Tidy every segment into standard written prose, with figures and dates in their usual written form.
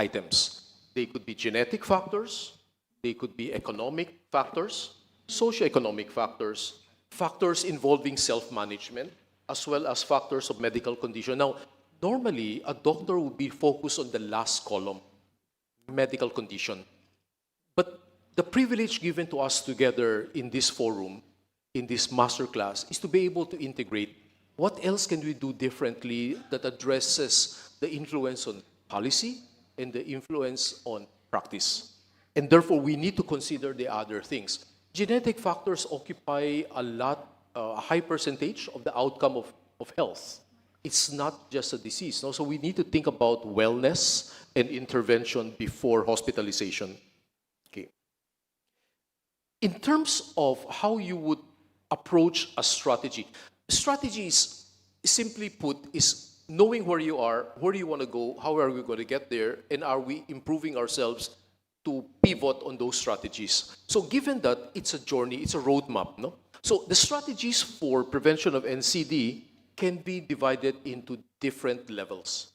items. They could be genetic factors, they could be economic factors, socioeconomic factors, factors involving self-management, as well as factors of medical condition. Now, normally, a doctor would be focused on the last column, medical condition. But the privilege given to us together in this forum, in this masterclass, is to be able to integrate what else can we do differently that addresses the influence on policy and the influence on practice. And therefore, we need to consider the other things. Genetic factors occupy a high percentage of the outcome of health. It's not just a disease. No? So we need to think about wellness and intervention before hospitalization. Okay. In terms of how you would approach a strategy is, simply put, is knowing where you are, where do you want to go, how are we going to get there, and are we improving ourselves to pivot on those strategies. So given that it's a journey, it's a roadmap, no? So the strategies for prevention of NCD can be divided into different levels.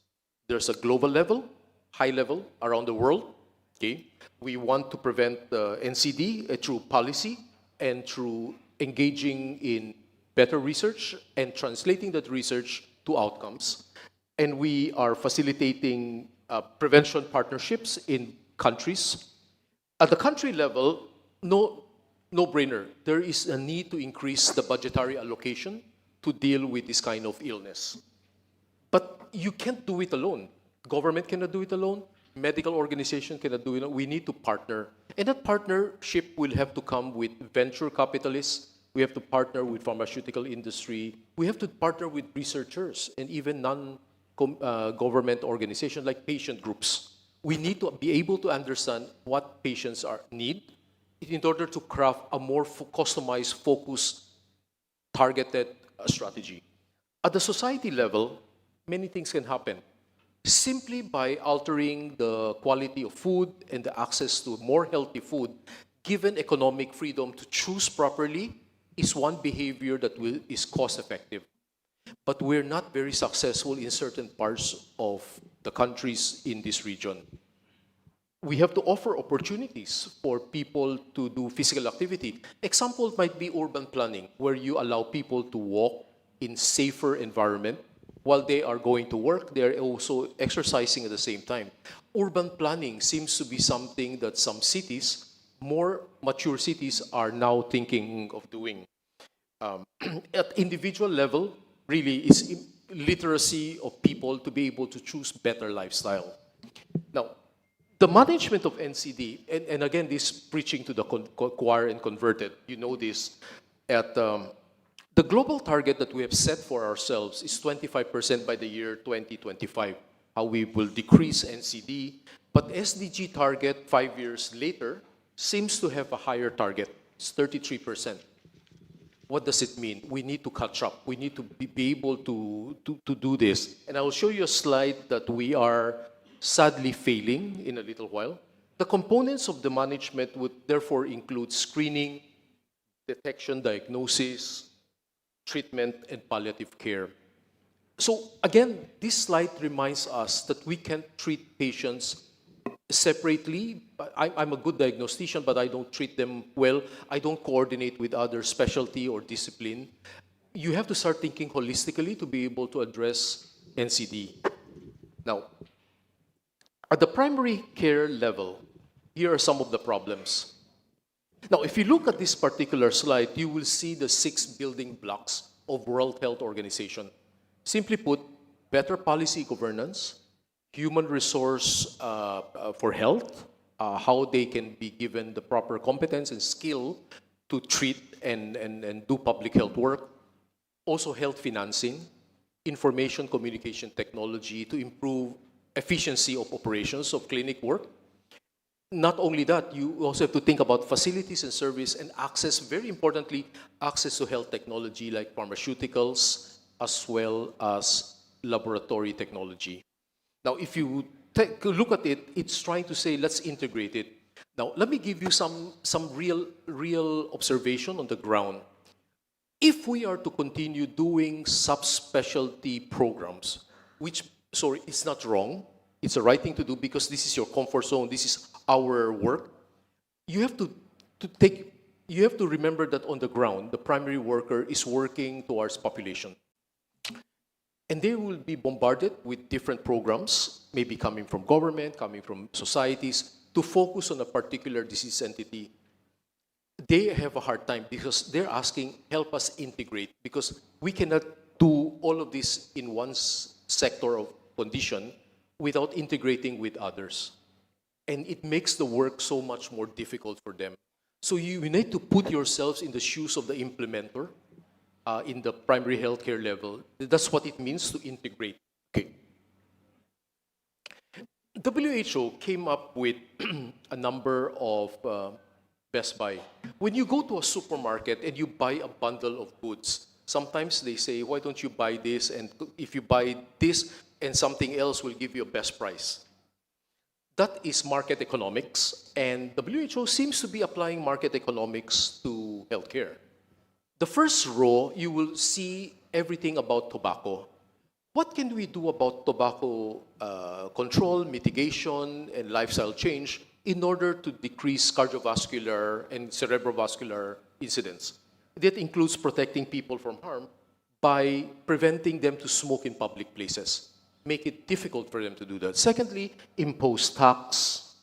There's a global level, high level, around the world. Okay? We want to prevent NCD through policy and through engaging in better research and translating that research to outcomes. And we are facilitating prevention partnerships in countries. At the country level, no-brainer. There is a need to increase the budgetary allocation to deal with this kind of illness. But you can't do it alone. Government cannot do it alone. Medical organization cannot do it alone. We need to partner. And that partnership will have to come with venture capitalists. We have to partner with pharmaceutical industry. We have to partner with researchers and even non-government organizations like patient groups. We need to be able to understand what patients need in order to craft a more customized, focused, targeted strategy. At the society level, many things can happen. Simply by altering the quality of food and the access to more healthy food, given economic freedom to choose properly, is one behavior that is cost-effective. But we're not very successful in certain parts of the countries in this region. We have to offer opportunities for people to do physical activity. Example might be urban planning, where you allow people to walk in safer environment. While they are going to work, they are also exercising at the same time. Urban planning seems to be something that some cities, more mature cities, are now thinking of doing. At individual level, really, it's literacy of people to be able to choose better lifestyle. Now, the management of NCD, and again, this preaching to the choir and converted, you know this, at the global target that we have set for ourselves is 25% by the year 2025, how we will decrease NCD. But SDG target 5 years later seems to have a higher target. It's 33%. What does it mean? We need to catch up. We need to be able to do this. And I will show you a slide that we are sadly failing in a little while. The components of the management would therefore include screening, detection, diagnosis, treatment, and palliative care. So again, this slide reminds us that we can't treat patients separately. I'm a good diagnostician, but I don't treat them well. I don't coordinate with other specialty or discipline. You have to start thinking holistically to be able to address NCD. Now, at the primary care level, here are some of the problems. Now, if you look at this particular slide, you will see the 6 building blocks of World Health Organization. Simply put, better policy governance, human resource for health, how they can be given the proper competence and skill to treat and do public health work, also health financing, information communication technology to improve efficiency of operations of clinic work. Not only that, you also have to think about facilities and service and access, very importantly, access to health technology like pharmaceuticals as well as laboratory technology. Now, if you take a look at it, it's trying to say, let's integrate it. Now, let me give you some real observation on the ground. If we are to continue doing subspecialty programs, which, sorry, it's not wrong, it's the right thing to do because this is your comfort zone, this is our work. You have you have to remember that on the ground, the primary worker is working towards population. And they will be bombarded with different programs, maybe coming from government, coming from societies, to focus on a particular disease entity. They have a hard time because they're asking, help us integrate, because we cannot do all of this in one sector of condition without integrating with others. And it makes the work so much more difficult for them. So you need to put yourselves in the shoes of the implementer in the primary healthcare level. That's what it means to integrate. Okay. WHO came up with a number of Best Buy. When you go to a supermarket and you buy a bundle of goods, sometimes they say, why don't you buy this? And if you buy this and something else, will give you a best price. That is market economics, and WHO seems to be applying market economics to healthcare. The first row, you will see everything about tobacco. What can we do about tobacco control, mitigation, and lifestyle change in order to decrease cardiovascular and cerebrovascular incidents? That includes protecting people from harm by preventing them to smoke in public places. Make it difficult for them to do that. Secondly, impose tax,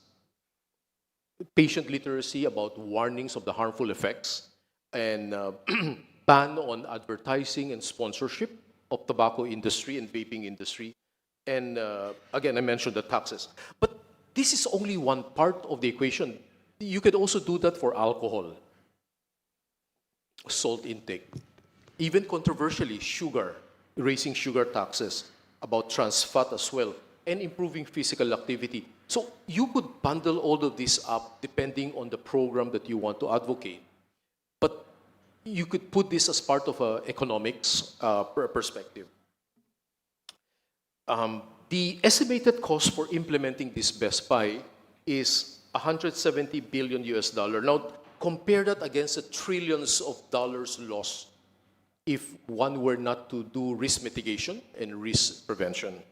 patient literacy about warnings of the harmful effects, and ban on advertising and sponsorship of tobacco industry and vaping industry. And again, I mentioned the taxes. But this is only one part of the equation. You could also do that for alcohol, salt intake, even controversially, sugar, raising sugar taxes, about trans fat as well, and improving physical activity. So you could bundle all of this up depending on the program that you want to advocate. But you could put this as part of an economics perspective. The estimated cost for implementing this Best Buy is $170 billion US. Now, compare that against the trillions of dollars lost if one were not to do risk mitigation and risk prevention.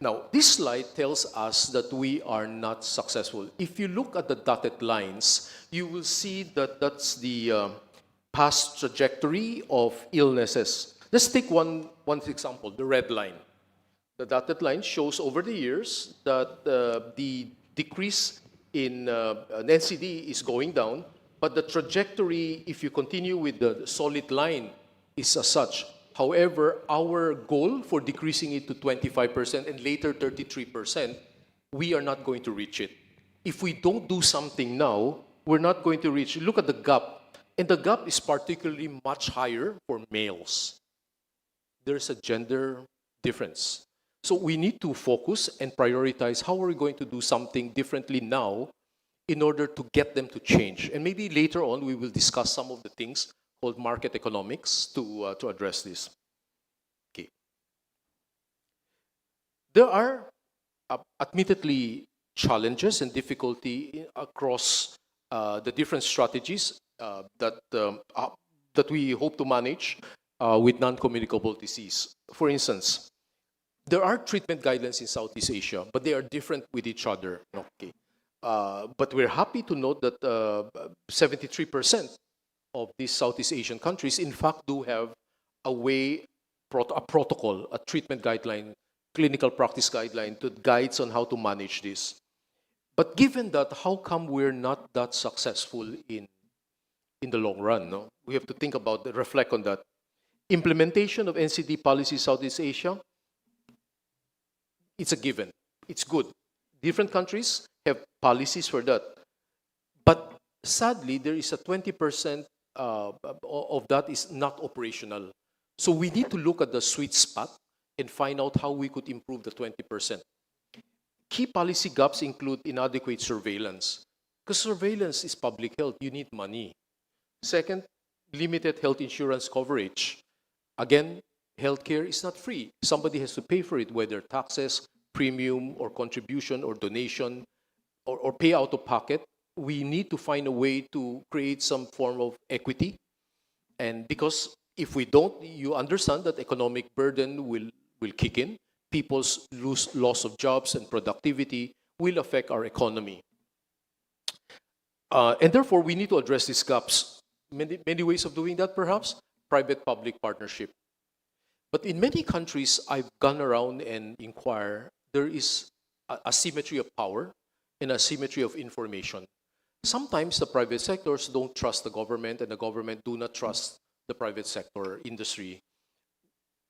Now, this slide tells us that we are not successful. If you look at the dotted lines, you will see that that's the past trajectory of illnesses. Let's take one example, the red line. The dotted line shows over the years that the decrease in an NCD is going down, but the trajectory, if you continue with the solid line, is as such. However, our goal for decreasing it to 25% and later 33%, we are not going to reach it. If we don't do something now, we're not going to reach. Look at the gap. And the gap is particularly much higher for males. There's a gender difference. So we need to focus and prioritize how are we going to do something differently now in order to get them to change. And maybe later on we will discuss some of the things called market economics to address this. Okay. There are admittedly challenges and difficulty across the different strategies that we hope to manage with non-communicable disease. For instance, there are treatment guidelines in Southeast Asia, but they are different with each other. Okay. But we're happy to note that 73% of these Southeast Asian countries, in fact, do have a protocol, a treatment guideline, clinical practice guideline that guides on how to manage this. But given that, how come we're not that successful in the long run? No? We have to think about that, reflect on that. Implementation of NCD policy Southeast Asia, it's a given. It's good. Different countries have policies for that. But sadly, there is a 20% of that is not operational. So we need to look at the sweet spot and find out how we could improve the 20%. Key policy gaps include inadequate surveillance. Because surveillance is public health, you need money. Second, limited health insurance coverage. Again, healthcare is not free. Somebody has to pay for it, whether taxes, premium, or contribution, or donation, or pay out of pocket. We need to find a way to create some form of equity. And because if we don't, you understand that economic burden will kick in. people's loss of jobs and productivity will affect our economy. And therefore, we need to address these gaps. Many ways of doing that, perhaps. Private-public partnership. But in many countries, I've gone around and inquired, there is asymmetry of power and asymmetry of information. Sometimes the private sectors don't trust the government, and the government do not trust the private sector industry.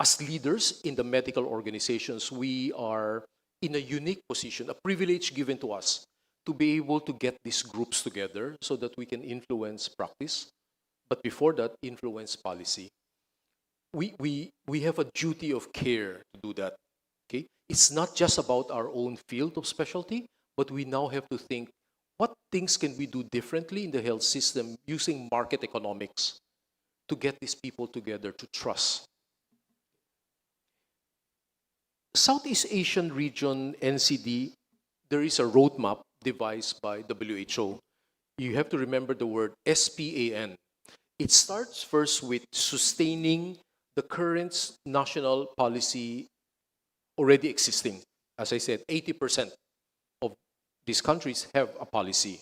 As leaders in the medical organizations, we are in a unique position, a privilege given to us to be able to get these groups together so that we can influence practice, but before that, influence policy. We have a duty of care to do that. Okay? It's not just about our own field of specialty, but we now have to think, what things can we do differently in the health system using market economics to get these people together to trust? Southeast Asian region, NCD, there is a roadmap devised by WHO. You have to remember the word SPAN. It starts first with sustaining the current national policy already existing. As I said, 80% of these countries have a policy.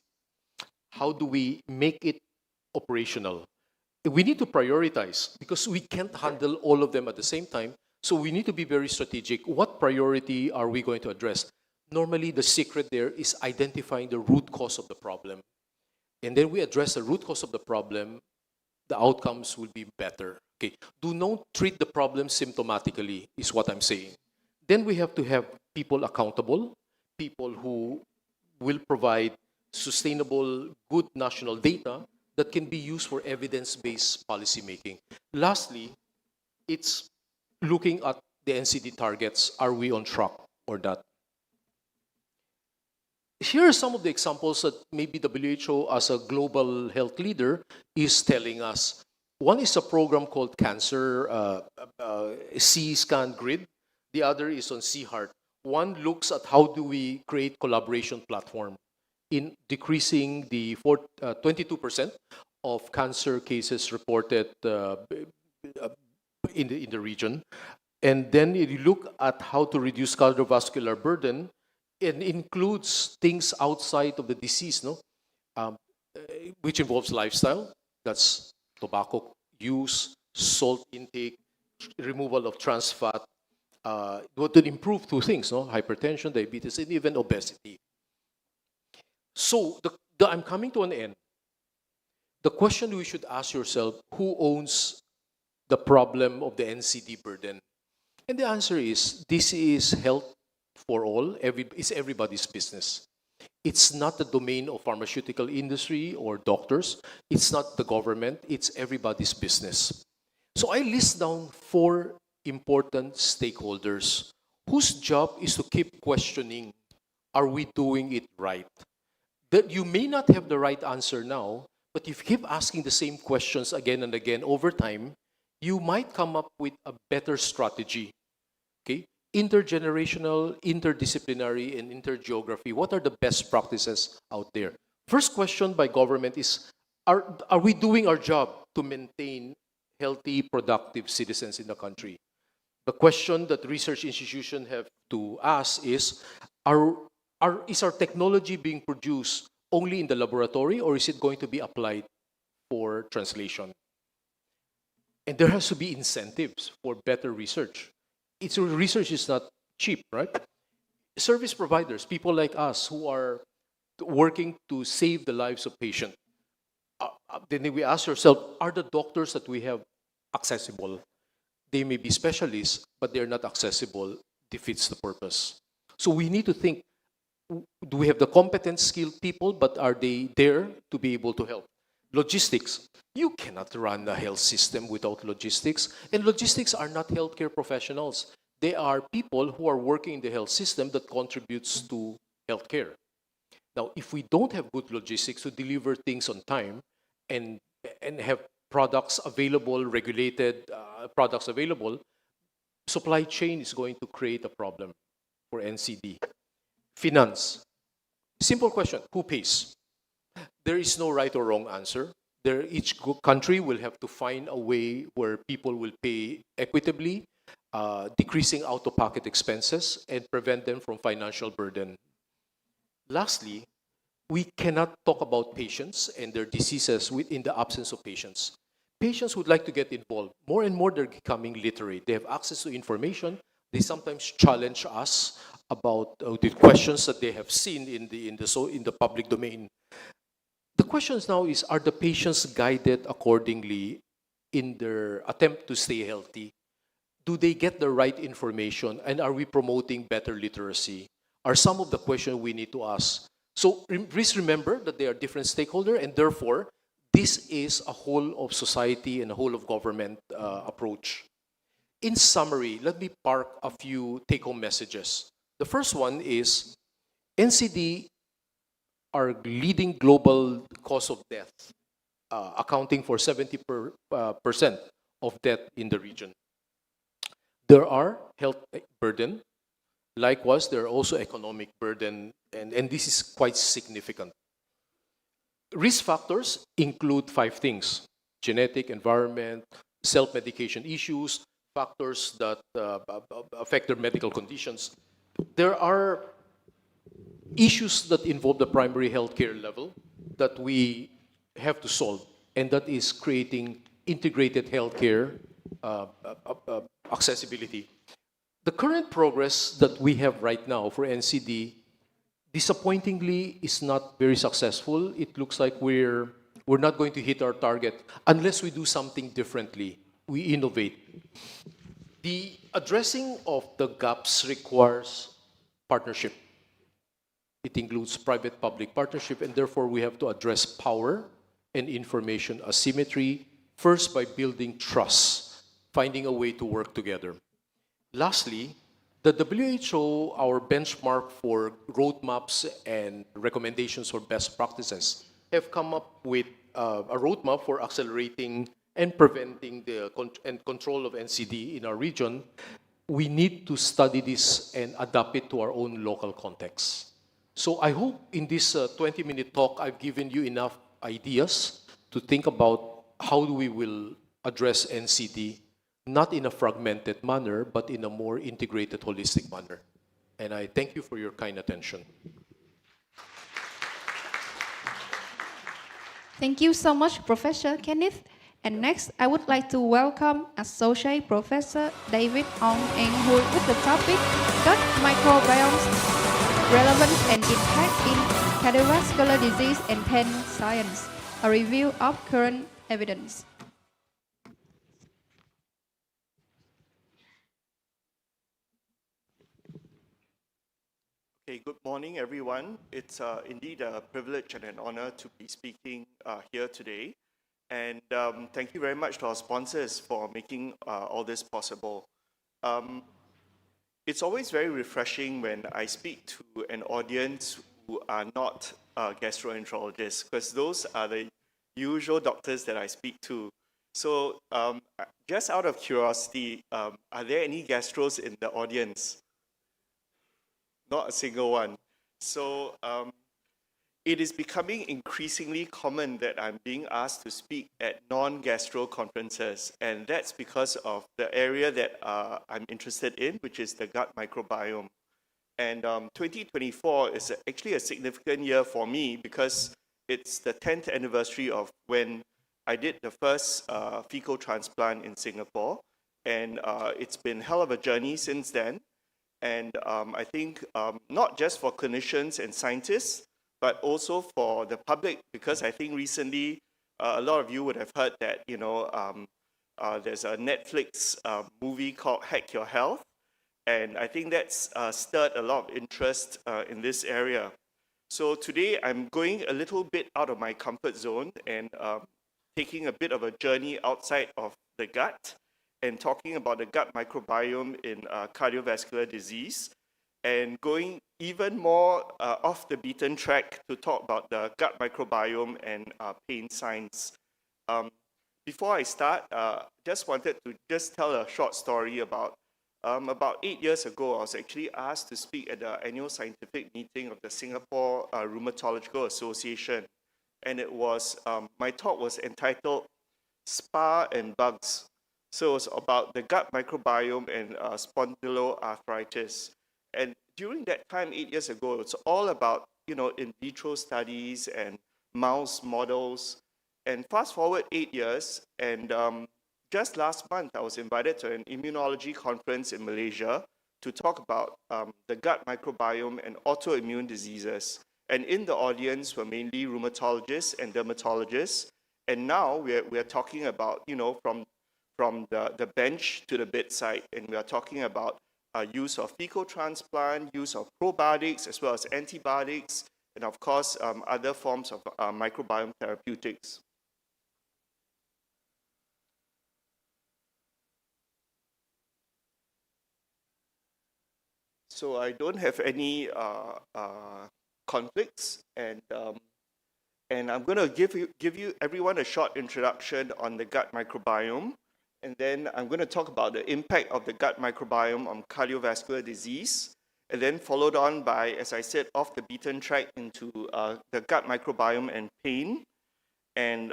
How do we make it operational? We need to prioritize because we can't handle all of them at the same time. So we need to be very strategic. What priority are we going to address? Normally, the secret there is identifying the root cause of the problem. And then we address the root cause of the problem, the outcomes will be better. Okay. Do not treat the problem symptomatically, is what I'm saying. Then we have to have people accountable, people who will provide sustainable, good national data that can be used for evidence-based policymaking. Lastly, it's looking at the NCD targets. Are we on track or not? Here are some of the examples that maybe WHO, as a global health leader, is telling us. One is a program called Cancer C-Scan Grid. The other is on C-Heart. One looks at how do we create collaboration platform in decreasing the 22% of cancer cases reported in the region. And then you look at how to reduce cardiovascular burden. It includes things outside of the disease, which involves lifestyle. That's tobacco use, salt intake, removal of trans fat. Would improve two things, hypertension, diabetes, and even obesity. So I'm coming to an end. The question we should ask yourself, who owns the problem of the NCD burden? And the answer is, this is health for all. It's everybody's business. It's not the domain of pharmaceutical industry or doctors. It's not the government. It's everybody's business. So I list down 4 important stakeholders whose job is to keep questioning, are we doing it right? That you may not have the right answer now, but if you keep asking the same questions again and again over time, you might come up with a better strategy. Okay? Intergenerational, interdisciplinary, and intergeography. What are the best practices out there? First question by government is, are we doing our job to maintain healthy, productive citizens in the country? The question that research institutions have to ask is, is our technology being produced only in the laboratory, or is it going to be applied for translation? And there has to be incentives for better research. Research is not cheap, right? Service providers, people like us who are working to save the lives of patients, then we ask ourselves, are the doctors that we have accessible? They may be specialists, but they're not accessible, defeats the purpose. So we need to think, do we have the competent, skilled people, but are they there to be able to help? Logistics. You cannot run a health system without logistics. And logistics are not healthcare professionals. They are people who are working in the health system that contributes to healthcare. Now, if we don't have good logistics to deliver things on time and have products available, regulated products available, supply chain is going to create a problem for NCD. Finance. Simple question, who pays? There is no right or wrong answer. Each country will have to find a way where people will pay equitably, decreasing out-of-pocket expenses, and prevent them from financial burden. Lastly, we cannot talk about patients and their diseases in the absence of patients. Patients would like to get involved. More and more, they're becoming literate. They have access to information. They sometimes challenge us about the questions that they have seen in the public domain. The questions now is: are the patients guided accordingly in their attempt to stay healthy? Do they get the right information, and are we promoting better literacy? Are some of the questions we need to ask. So please remember that there are different stakeholders, and therefore, this is a whole of society and a whole of government approach. In summary, let me park a few take-home messages. The first one is NCD are leading global cause of death, accounting for 70% of death in the region. There are health burden. Likewise, there are also economic burden, and this is quite significant. Risk factors include 5 things: genetic, environment, self-medication issues, factors that affect their medical conditions. There are issues that involve the primary healthcare level that we have to solve, and that is creating integrated healthcare accessibility. The current progress that we have right now for NCD, disappointingly, is not very successful. It looks like we're not going to hit our target unless we do something differently. We innovate. The addressing of the gaps requires partnership. It includes private-public partnership, and therefore we have to address power and information asymmetry, first by building trust, finding a way to work together. Lastly, the WHO, our benchmark for roadmaps and recommendations for best practices, have come up with a roadmap for accelerating and preventing and control of NCD in our region. We need to study this and adapt it to our own local context. So I hope in this 20-minute talk, I've given you enough ideas to think about how we will address NCD, not in a fragmented manner, but in a more integrated, holistic manner. And I thank you for your kind attention. Thank you so much, Professor Kenneth. And next, I would like to welcome Associate Professor David Ong Eng Hui with the topic Gut Microbiomes, Relevance and Impact in Cardiovascular Disease and Pain Science, a review of current evidence. Okay, good morning, everyone. It's indeed a privilege and an honor to be speaking here today. And thank you very much to our sponsors for making all this possible. It's always very refreshing when I speak to an audience who are not gastroenterologists, because those are the usual doctors that I speak to. So just out of curiosity, are there any gastros in the audience? Not a single one. So it is becoming increasingly common that I'm being asked to speak at non-gastro conferences, and that's because of the area that I'm interested in, which is the gut microbiome. And 2024 is actually a significant year for me because it's the 10th anniversary of when I did the first fecal transplant in Singapore, and it's been a hell of a journey since then. And I think not just for clinicians and scientists, but also for the public, because I think recently a lot of you would have heard that, there's a Netflix movie called Hack Your Health, and I think that's stirred a lot of interest in this area. So today I'm going a little bit out of my comfort zone and taking a bit of a journey outside of the gut and talking about the gut microbiome in cardiovascular disease, and going even more off the beaten track to talk about the gut microbiome and pain science. Before I start, just wanted to just tell a short story about 8 years ago, I was actually asked to speak at the annual scientific meeting of the Singapore Rheumatological Association. And it was, my talk was entitled Spa and Bugs. So it's about the gut microbiome and spondyloarthritis. And during that time, 8 years ago, it's all about, in vitro studies and mouse models. And fast forward 8 years, and just last month, I was invited to an immunology conference in Malaysia to talk about the gut microbiome and autoimmune diseases. And in the audience were mainly rheumatologists and dermatologists. And now we're talking about, from the bench to the bedside, and we are talking about use of fecal transplant, use of probiotics as well as antibiotics, and of course, other forms of microbiome therapeutics. So I don't have any conflicts, and I'm going to give you everyone a short introduction on the gut microbiome, and then I'm going to talk about the impact of the gut microbiome on cardiovascular disease, and then followed on by, as I said, off the beaten track into the gut microbiome and pain, and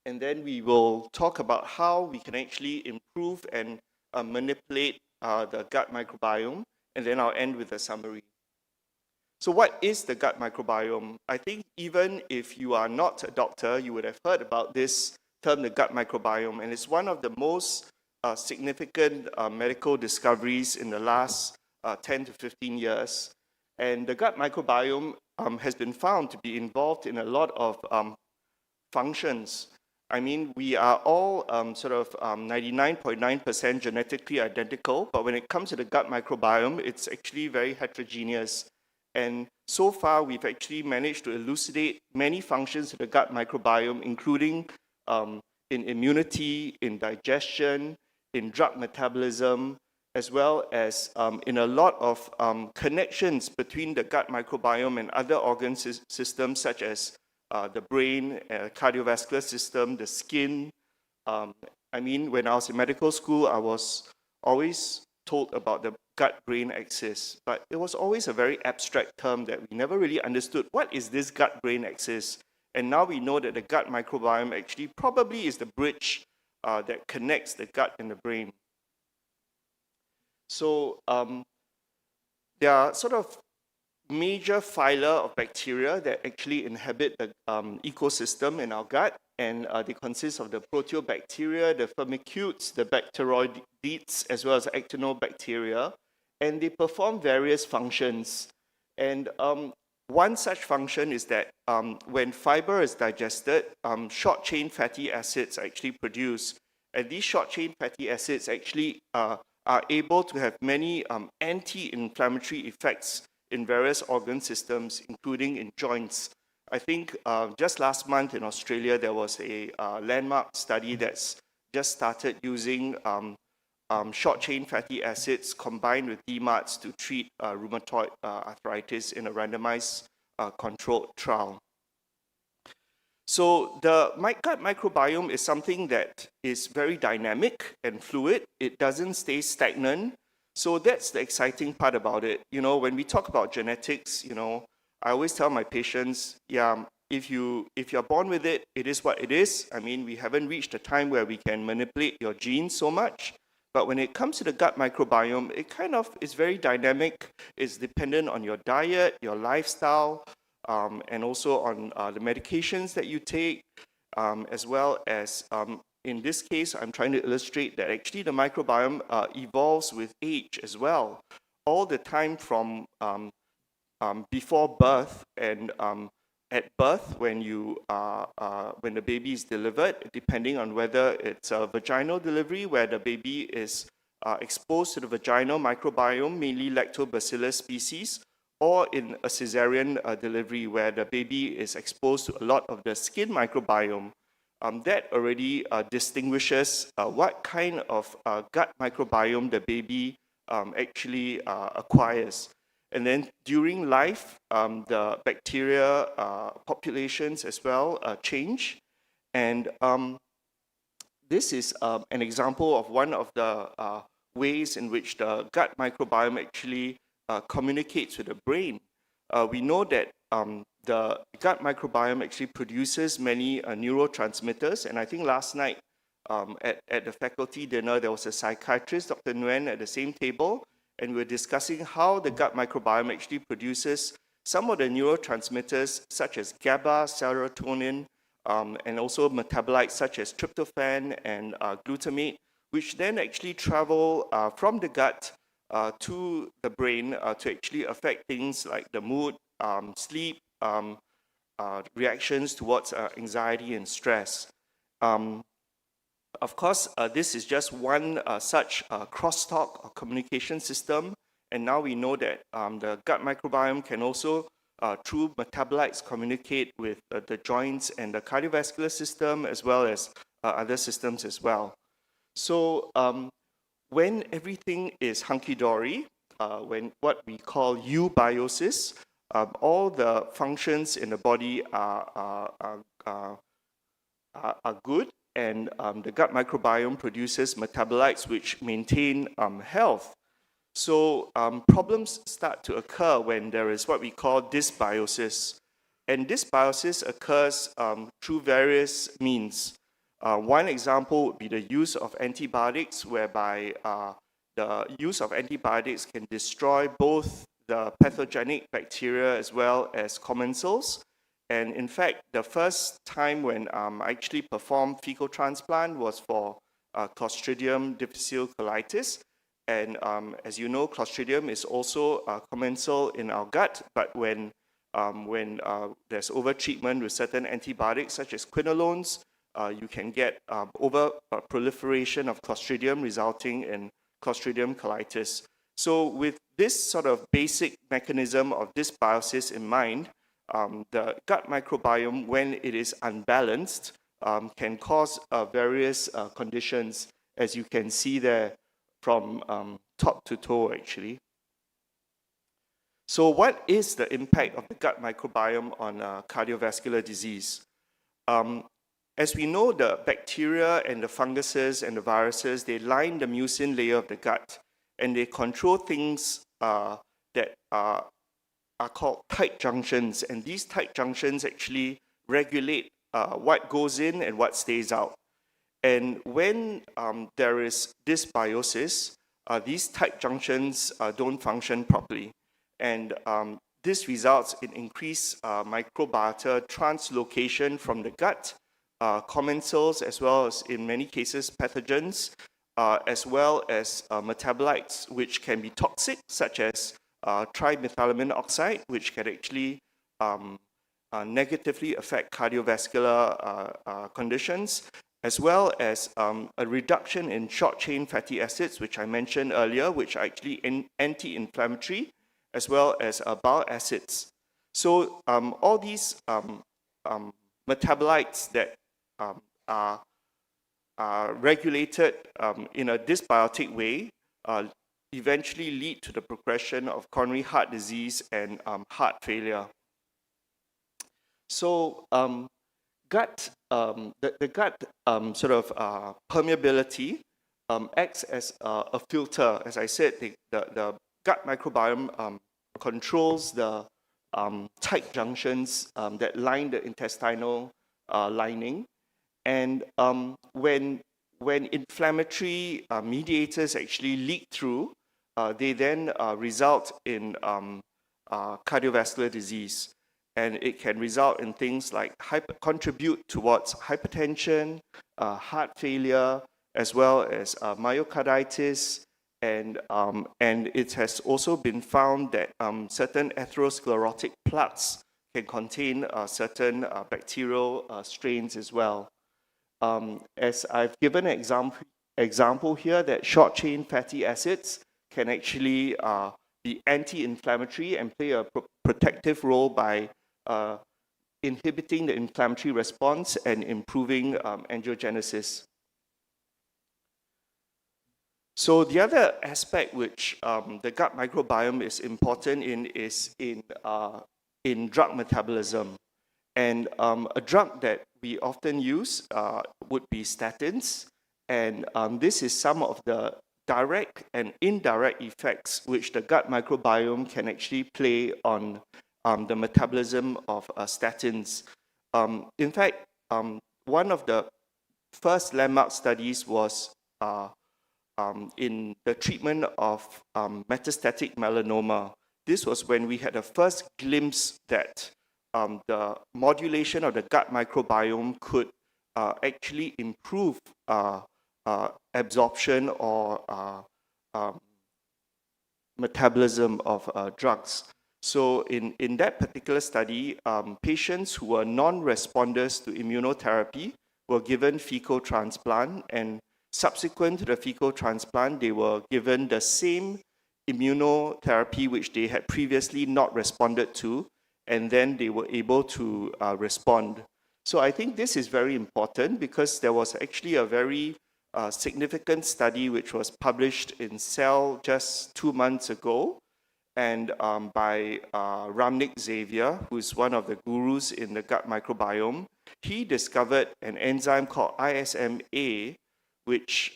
then we will talk about how we can actually improve and manipulate the gut microbiome, and then I'll end with a summary. So what is the gut microbiome? I think even if you are not a doctor, you would have heard about this term, the gut microbiome, and it's one of the most significant medical discoveries in the last 10 to 15 years. And the gut microbiome has been found to be involved in a lot of functions. I mean, we are all 99.9% genetically identical, but when it comes to the gut microbiome, it's actually very heterogeneous. And so far, we've actually managed to elucidate many functions of the gut microbiome, including in immunity, in digestion, in drug metabolism, as well as in a lot of connections between the gut microbiome and other organ systems, such as the brain, cardiovascular system, the skin. I mean, when I was in medical school, I was always told about the gut-brain axis, but it was always a very abstract term that we never really understood. What is this gut-brain axis? And now we know that the gut microbiome actually probably is the bridge that connects the gut and the brain. So there are sort of major phyla of bacteria that actually inhabit the ecosystem in our gut, and they consist of the proteobacteria, the firmicutes, the bacteroidetes, as well as actinobacteria, and they perform various functions. And one such function is that when fiber is digested, short-chain fatty acids are actually produced, and these short-chain fatty acids actually are able to have many anti-inflammatory effects in various organ systems, including in joints. I think just last month in Australia, there was a landmark study that's just started using short-chain fatty acids combined with DMARDs to treat rheumatoid arthritis in a randomized controlled trial. So the gut microbiome is something that is very dynamic and fluid. It doesn't stay stagnant. So that's the exciting part about it. When we talk about genetics, I always tell my patients, if you're born with it, it is what it is. I mean, we haven't reached a time where we can manipulate your genes so much. But when it comes to the gut microbiome, it kind of is very dynamic. It's dependent on your diet, your lifestyle, and also on the medications that you take, as well as in this case, I'm trying to illustrate that actually the microbiome evolves with age as well, all the time from before birth and at birth when the baby is delivered, depending on whether it's a vaginal delivery where the baby is exposed to the vaginal microbiome, mainly lactobacillus species, or in a cesarean delivery where the baby is exposed to a lot of the skin microbiome. That already distinguishes what kind of gut microbiome the baby actually acquires. And then during life, the bacteria populations as well change. And this is an example of one of the ways in which the gut microbiome actually communicates with the brain. We know that the gut microbiome actually produces many neurotransmitters, and I think last night at the faculty dinner, there was a psychiatrist, Dr. Nguyen, at the same table, and we were discussing how the gut microbiome actually produces some of the neurotransmitters such as GABA, serotonin, and also metabolites such as tryptophan and glutamate, which then actually travel from the gut to the brain to actually affect things like the mood, sleep, reactions towards anxiety and stress. Of course, this is just one such crosstalk or communication system, and now we know that the gut microbiome can also, through metabolites, communicate with the joints and the cardiovascular system, as well as other systems as well. So when everything is hunky-dory, when what we call eubiosis, all the functions in the body are good, and the gut microbiome produces metabolites which maintain health. So problems start to occur when there is what we call dysbiosis. And dysbiosis occurs through various means. One example would be the use of antibiotics, whereby the use of antibiotics can destroy both the pathogenic bacteria as well as commensals. And in fact, the first time when I actually performed fecal transplant was for Clostridium difficile colitis. And as you know, Clostridium is also commensal in our gut, but when there's over-treatment with certain antibiotics such as quinolones, you can get over proliferation of Clostridium, resulting in Clostridium colitis. So with this sort of basic mechanism of dysbiosis in mind, the gut microbiome, when it is unbalanced, can cause various conditions, as you can see there from top to toe, actually. So what is the impact of the gut microbiome on cardiovascular disease? As we know, the bacteria and the funguses and the viruses, they line the mucin layer of the gut, and they control things that are called tight junctions, and these tight junctions actually regulate what goes in and what stays out. And when there is dysbiosis, these tight junctions don't function properly, and this results in increased microbiota translocation from the gut, commensals, as well as in many cases pathogens, as well as metabolites which can be toxic, such as trimethylamine oxide, which can actually negatively affect cardiovascular conditions, as well as a reduction in short-chain fatty acids, which I mentioned earlier, which are actually anti-inflammatory, as well as bile acids. So all these metabolites that are regulated in a dysbiotic way eventually lead to the progression of coronary heart disease and heart failure. So the gut sort of permeability acts as a filter. As I said, the gut microbiome controls the tight junctions that line the intestinal lining. And when inflammatory mediators actually leak through, they then result in cardiovascular disease. And it can result in things like contribute towards hypertension, heart failure, as well as myocarditis. And it has also been found that certain atherosclerotic plaques can contain certain bacterial strains as well. As I've given an example here, that short-chain fatty acids can actually be anti-inflammatory and play a protective role by inhibiting the inflammatory response and improving angiogenesis. So the other aspect which the gut microbiome is important in is in drug metabolism. And a drug that we often use would be statins. And this is some of the direct and indirect effects which the gut microbiome can actually play on the metabolism of statins. In fact, one of the first landmark studies was in the treatment of metastatic melanoma. This was when we had a first glimpse that the modulation of the gut microbiome could actually improve absorption or metabolism of drugs. So in that particular study, patients who were non-responders to immunotherapy were given fecal transplant, and subsequent to the fecal transplant, they were given the same immunotherapy which they had previously not responded to, and then they were able to respond. So I think this is very important because there was actually a very significant study which was published in Cell just 2 months ago, and by Ramnik Xavier, who is one of the gurus in the gut microbiome. He discovered an enzyme called ISMA, which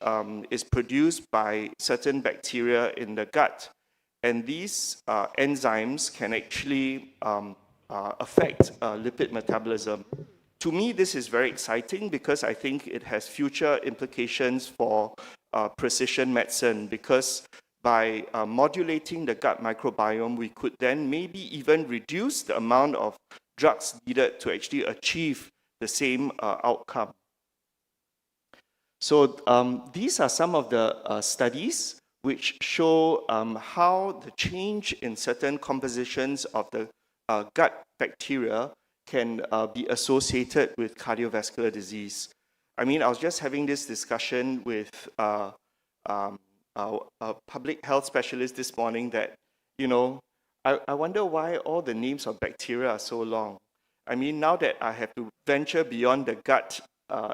is produced by certain bacteria in the gut. And these enzymes can actually affect lipid metabolism. To me, this is very exciting because I think it has future implications for precision medicine, because by modulating the gut microbiome, we could then maybe even reduce the amount of drugs needed to actually achieve the same outcome. So these are some of the studies which show how the change in certain compositions of the gut bacteria can be associated with cardiovascular disease. I mean, I was just having this discussion with a public health specialist this morning that, you know, I wonder why all the names of bacteria are so long. I mean, now that I have to venture beyond the gut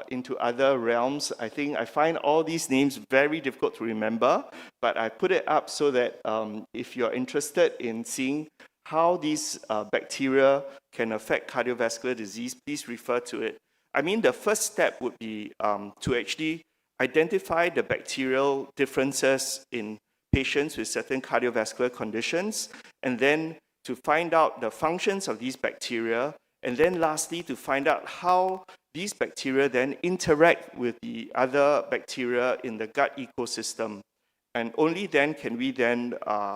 into other realms, I think I find all these names very difficult to remember, but I put it up so that if you're interested in seeing how these bacteria can affect cardiovascular disease, please refer to it. I mean, the first step would be to actually identify the bacterial differences in patients with certain cardiovascular conditions, and then to find out the functions of these bacteria, and then lastly, to find out how these bacteria then interact with the other bacteria in the gut ecosystem. And only then can we then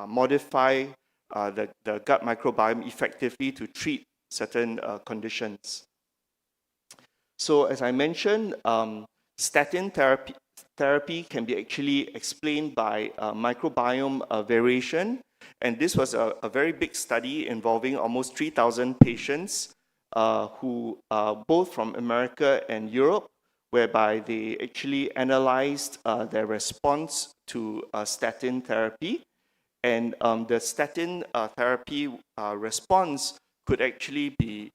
modify the gut microbiome effectively to treat certain conditions. So as I mentioned, statin therapy can be actually explained by microbiome variation. And this was a very big study involving almost 3,000 patients who both from America and Europe, whereby they actually analyzed their response to statin therapy. And the statin therapy response could actually be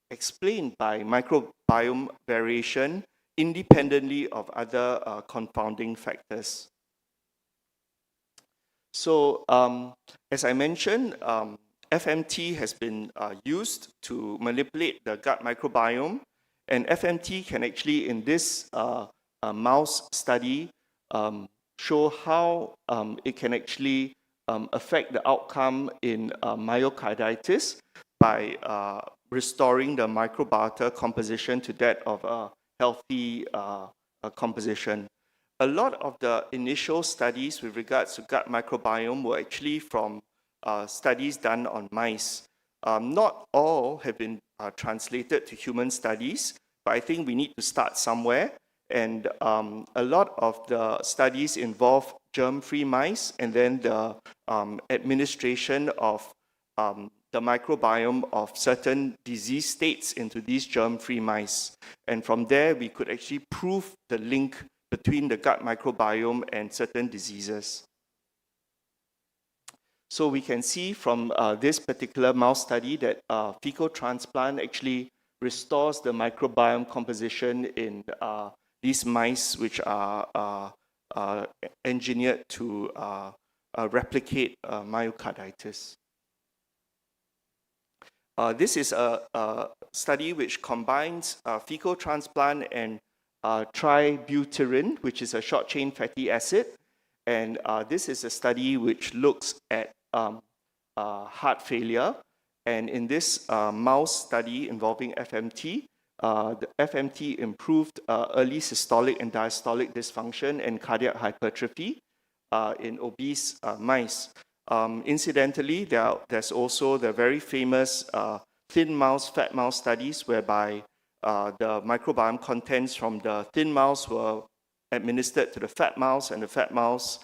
explained by microbiome variation independently of other confounding factors. So as I mentioned, FMT has been used to manipulate the gut microbiome, and FMT can actually, in this mouse study, show how it can actually affect the outcome in myocarditis by restoring the microbiota composition to that of a healthy composition. A lot of the initial studies with regards to gut microbiome were actually from studies done on mice. Not all have been translated to human studies, but I think we need to start somewhere. And a lot of the studies involve germ-free mice, and then the administration of the microbiome of certain disease states into these germ-free mice. And from there, we could actually prove the link between the gut microbiome and certain diseases. So we can see from this particular mouse study that fecal transplant actually restores the microbiome composition in these mice, which are engineered to replicate myocarditis. This is a study which combines fecal transplant and tributyrin, which is a short-chain fatty acid. And this is a study which looks at heart failure. And in this mouse study involving FMT, the FMT improved early systolic and diastolic dysfunction and cardiac hypertrophy in obese mice. Incidentally, there's also the very famous thin mouse, fat mouse studies whereby the microbiome contents from the thin mouse were administered to the fat mouse and the fat mouse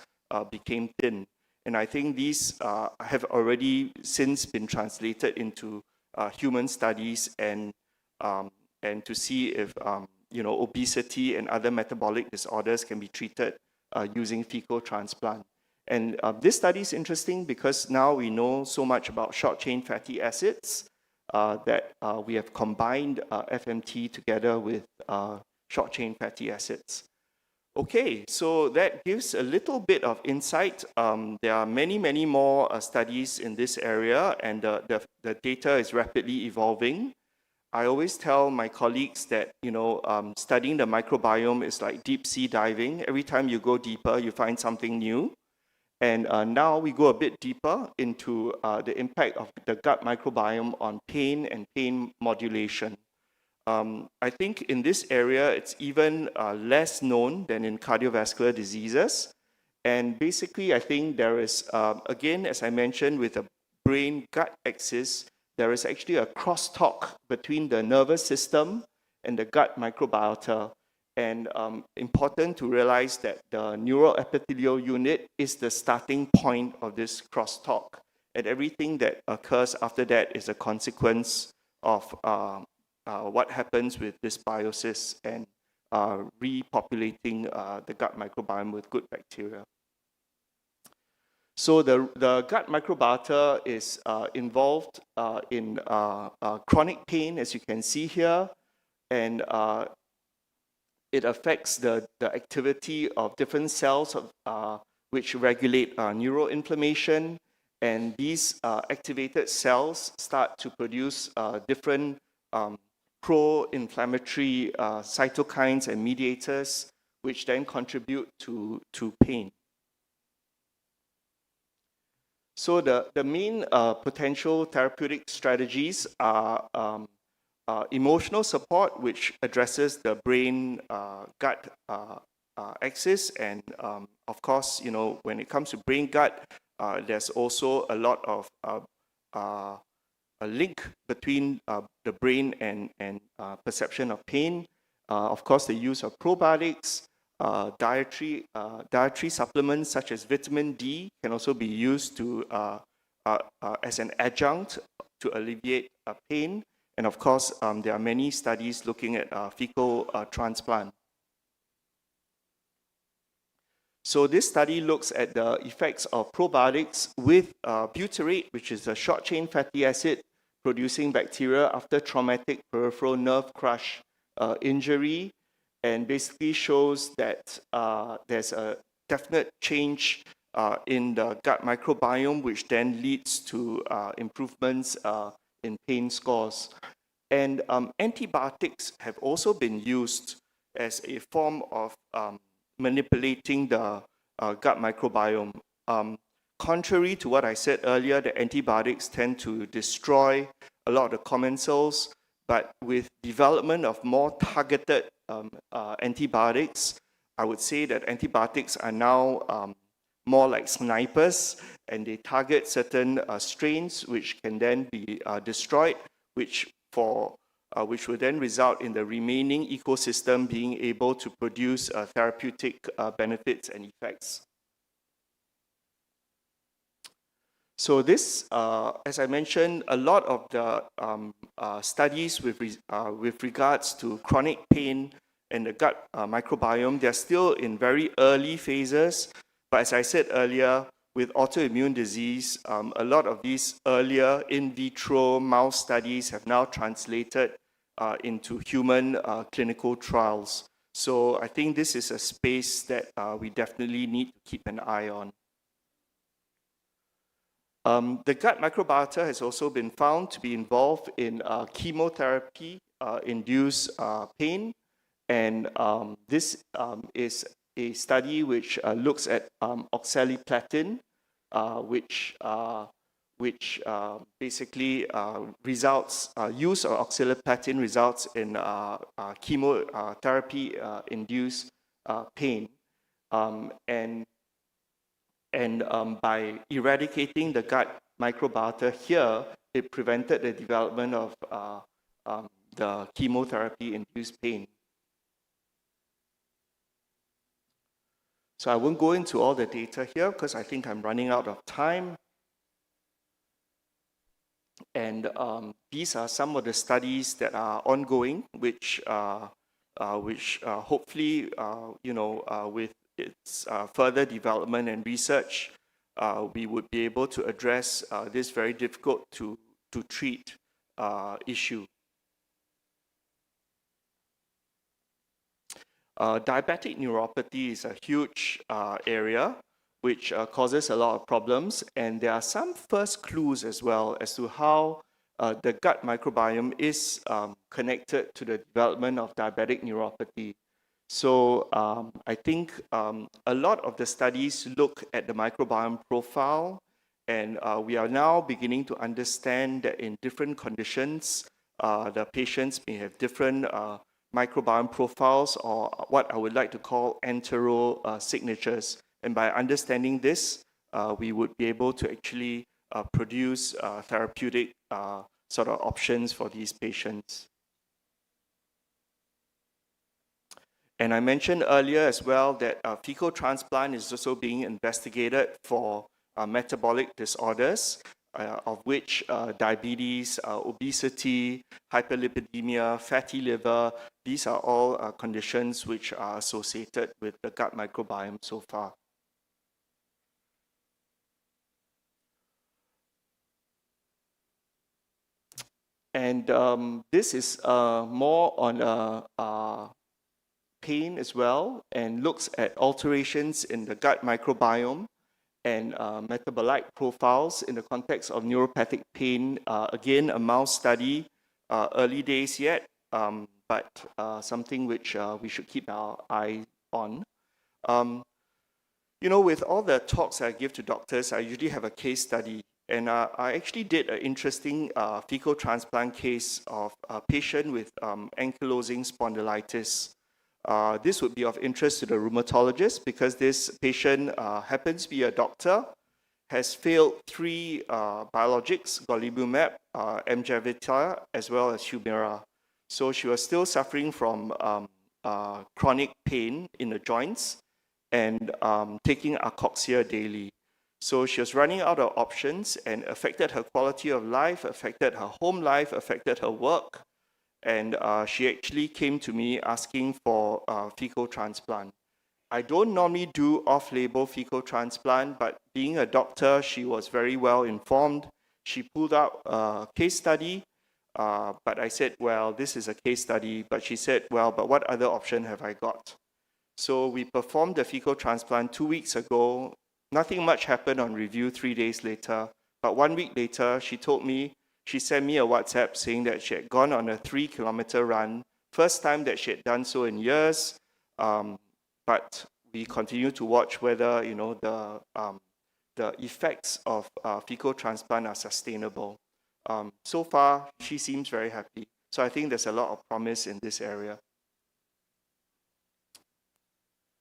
became thin. And I think these have already since been translated into human studies and to see if obesity and other metabolic disorders can be treated using fecal transplant. And this study is interesting because now we know so much about short-chain fatty acids that we have combined FMT together with short-chain fatty acids. Okay, so that gives a little bit of insight. There are many, many more studies in this area, and the data is rapidly evolving. I always tell my colleagues that studying the microbiome is like deep sea diving. Every time you go deeper, you find something new. And now we go a bit deeper into the impact of the gut microbiome on pain and pain modulation. I think in this area, it's even less known than in cardiovascular diseases. And basically, I think there is, again, as I mentioned, with the brain-gut axis, there is actually a crosstalk between the nervous system and the gut microbiota. And important to realize that the neural epithelial unit is the starting point of this crosstalk. And everything that occurs after that is a consequence of what happens with dysbiosis and repopulating the gut microbiome with good bacteria. So the gut microbiota is involved in chronic pain, as you can see here, and it affects the activity of different cells which regulate neuroinflammation, and these activated cells start to produce different pro-inflammatory cytokines and mediators, which then contribute to pain. So the main potential therapeutic strategies are emotional support, which addresses the brain-gut axis, and of course, when it comes to brain-gut, there's also a lot of a link between the brain and perception of pain. Of course, the use of probiotics, dietary supplements such as vitamin D can also be used to as an adjunct to alleviate pain. And of course, there are many studies looking at fecal transplant. So this study looks at the effects of probiotics with butyrate, which is a short-chain fatty acid producing bacteria after traumatic peripheral nerve crush injury, and basically shows that there's a definite change in the gut microbiome, which then leads to improvements in pain scores. And antibiotics have also been used as a form of manipulating the gut microbiome. Contrary to what I said earlier, the antibiotics tend to destroy a lot of the commensals, but with development of more targeted antibiotics, I would say that antibiotics are now more like snipers, and they target certain strains which can then be destroyed, which will then result in the remaining ecosystem being able to produce therapeutic benefits and effects. So this, as I mentioned, a lot of the studies with regards to chronic pain and the gut microbiome, they're still in very early phases. But as I said earlier, with autoimmune disease, a lot of these earlier in vitro mouse studies have now translated into human clinical trials. So I think this is a space that we definitely need to keep an eye on. The gut microbiota has also been found to be involved in chemotherapy-induced pain, and this is a study which looks at oxaliplatin, which which basically results, use of oxaliplatin results in chemotherapy-induced pain. And by eradicating the gut microbiota here, it prevented the development of the chemotherapy-induced pain. So I won't go into all the data here because I think I'm running out of time. And these are some of the studies that are ongoing, which hopefully, with its further development and research, we would be able to address this very difficult to treat issue. Diabetic neuropathy is a huge area which causes a lot of problems, and there are some first clues as well as to how the gut microbiome is connected to the development of diabetic neuropathy. So I think a lot of the studies look at the microbiome profile, and we are now beginning to understand that in different conditions, the patients may have different microbiome profiles, or what I would like to call entero signatures. And by understanding this, we would be able to actually produce therapeutic sort of options for these patients. And I mentioned earlier as well that fecal transplant is also being investigated for metabolic disorders, of which diabetes, obesity, hyperlipidemia, fatty liver, these are all conditions which are associated with the gut microbiome so far. And this is more on pain as well, and looks at alterations in the gut microbiome and metabolite profiles in the context of neuropathic pain. Again, a mouse study, early days yet, but something which we should keep our eye on. With all the talks I give to doctors, I usually have a case study. And I actually did an interesting fecal transplant case of a patient with ankylosing spondylitis. This would be of interest to the rheumatologist because this patient happens to be a doctor, has failed 3 biologics, golimumab, Amjevita, as well as Humira. So she was still suffering from chronic pain in the joints and taking Acoxia daily. So she was running out of options and affected her quality of life, affected her home life, affected her work. And she actually came to me asking for fecal transplant. I don't normally do off-label fecal transplant, but being a doctor, she was very well informed. She pulled out a case study, but I said, well, this is a case study. But she said, well, but what other option have I got? So we performed the fecal transplant 2 weeks ago. Nothing much happened on review 3 days later. But 1 week later, she sent me a WhatsApp saying that she had gone on a 3-kilometer run, first time that she had done so in years. But we continue to watch whether the effects of fecal transplant are sustainable. So far, she seems very happy. So I think there's a lot of promise in this area.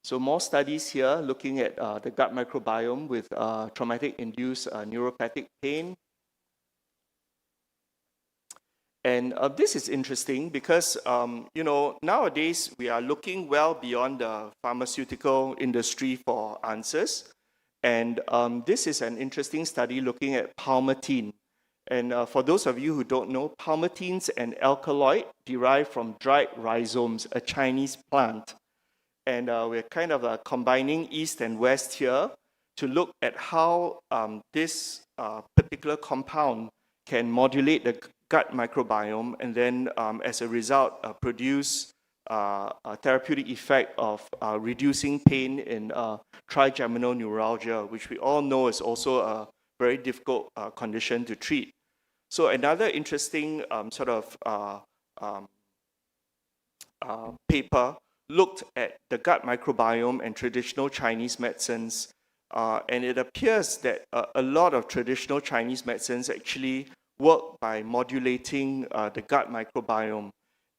So more studies here looking at the gut microbiome with traumatic-induced neuropathic pain. And this is interesting because, nowadays we are looking well beyond the pharmaceutical industry for answers. And this is an interesting study looking at palmitine. And for those of you who don't know, palmitine's an alkaloid derived from dried rhizomes, a Chinese plant. And we're kind of combining East and West here to look at how this particular compound can modulate the gut microbiome and then, as a result, produce a therapeutic effect of reducing pain in trigeminal neuralgia, which we all know is also a very difficult condition to treat. So another interesting paper looked at the gut microbiome and traditional Chinese medicines And it appears that a lot of traditional Chinese medicines actually work by modulating the gut microbiome.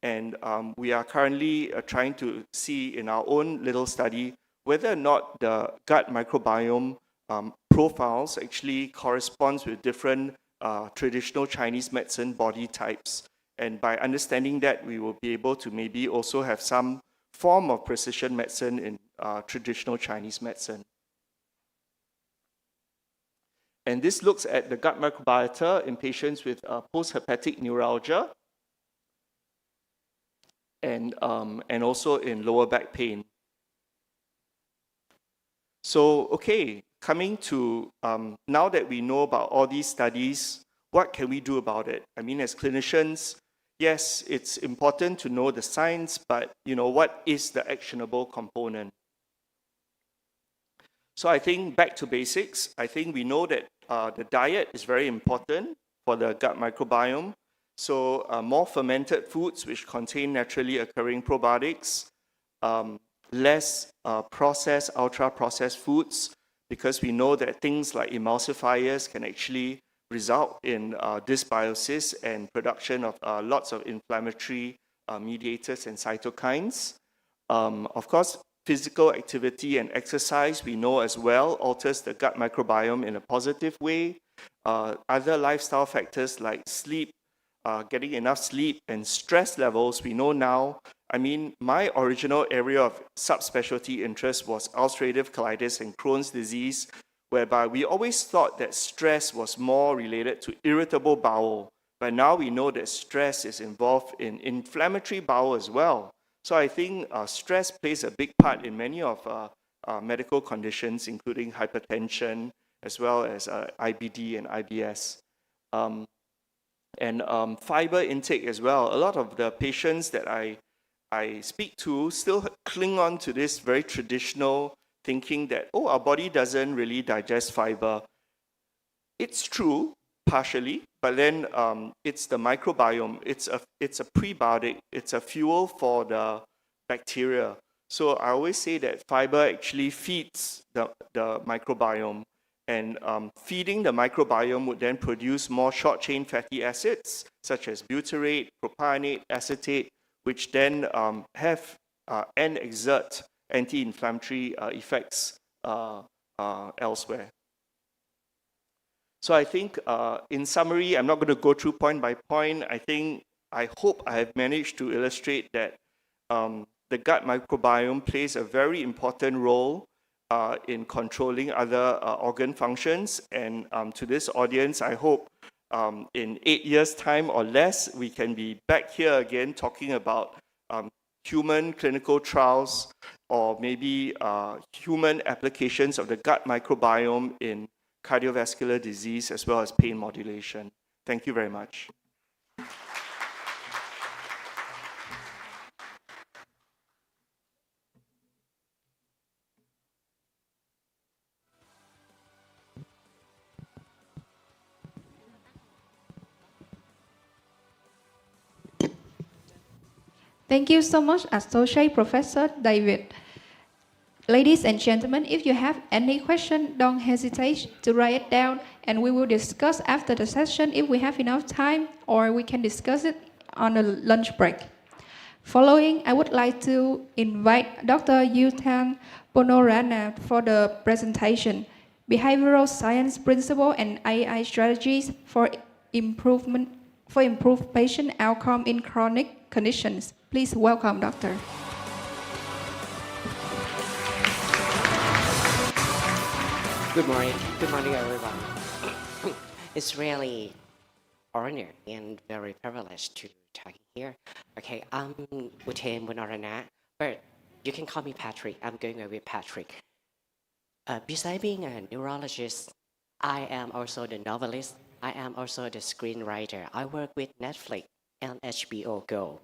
And we are currently trying to see in our own little study whether or not the gut microbiome profiles actually corresponds with different traditional Chinese medicine body types. And by understanding that, we will be able to maybe also have some form of precision medicine in traditional Chinese medicine. And this looks at the gut microbiota in patients with post-herpetic neuralgia and also in lower back pain. So, okay, coming to now that we know about all these studies, what can we do about it? I mean, as clinicians, yes, it's important to know the science, but what is the actionable component? So I think back to basics, I think we know that the diet is very important for the gut microbiome. So more fermented foods which contain naturally occurring probiotics, less processed, ultra-processed foods, because we know that things like emulsifiers can actually result in dysbiosis and production of lots of inflammatory mediators and cytokines. Of course, physical activity and exercise, we know as well, alters the gut microbiome in a positive way. Other lifestyle factors like sleep, getting enough sleep, and stress levels, we know now. I mean, my original area of subspecialty interest was ulcerative colitis and Crohn's disease, whereby we always thought that stress was more related to irritable bowel. But now we know that stress is involved in inflammatory bowel as well. So I think stress plays a big part in many of medical conditions, including hypertension, as well as IBD and IBS. And fiber intake as well. A lot of the patients that I speak to still cling on to this very traditional thinking that, oh, our body doesn't really digest fiber. It's true, partially, but then it's the microbiome. It's a prebiotic. It's a fuel for the bacteria. So I always say that fiber actually feeds the microbiome, and feeding the microbiome would then produce more short-chain fatty acids, such as butyrate, propionate, acetate, which then have and exert anti-inflammatory effects elsewhere. So I think, in summary, I'm not going to go through point by point. I hope I have managed to illustrate that the gut microbiome plays a very important role in controlling other organ functions. And to this audience, I hope in 8 years' time or less, we can be back here again talking about human clinical trials or maybe human applications of the gut microbiome in cardiovascular disease as well as pain modulation. Thank you very much. Thank you so much, Associate Professor David. Ladies and gentlemen, if you have any question, don't hesitate to write it down, and we will discuss after the session if we have enough time, or we can discuss it on a lunch break. Following, I would like to invite Dr. Yuthang Ponorana for the presentation, Behavioral Science Principle and AI Strategies for improved patient outcome in chronic conditions. Please welcome, Doctor. Good morning. Good morning, everyone. It's really honored and very privileged to talk here. Okay, I'm Uthang Bunarana, but you can call me Patrick. I'm going with Patrick. Besides being a neurologist, I am also the novelist. I am also the screenwriter. I work with Netflix and HBO Go.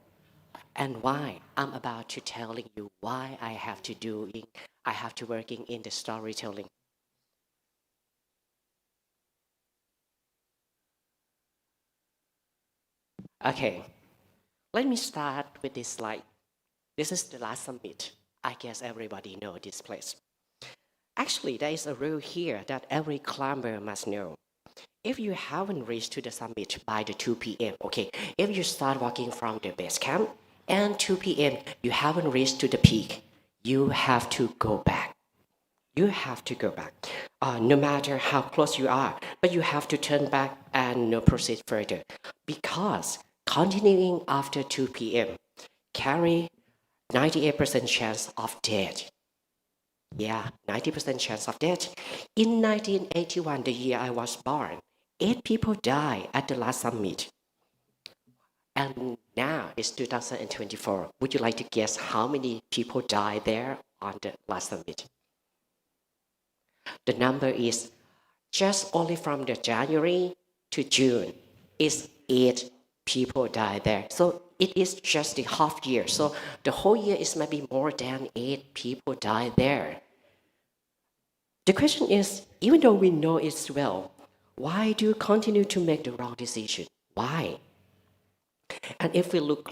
And why? I'm about to telling you why I have to working in the storytelling. Okay, let me start with this slide. This is the last summit. I guess everybody know this place. Actually, there is a rule here that every climber must know. If you haven't reached to the summit by the 2 p.m., okay, if you start walking from the base camp and 2 p.m., you haven't reached to the peak, you have to go back. You have to go back, no matter how close you are, but you have to turn back and proceed further. Because continuing after 2 p.m. carry 98% chance of death. Yeah, 90% chance of death. In 1981, the year I was born, 8 people died at the last summit. And now it's 2024. Would you like to guess how many people died there on the last summit? The number is just only from the January to June is 8 people died there. So it is just the half year. So the whole year is maybe more than 8 people died there. The question is, even though we know it's well, why do you continue to make the wrong decision? Why? And if we look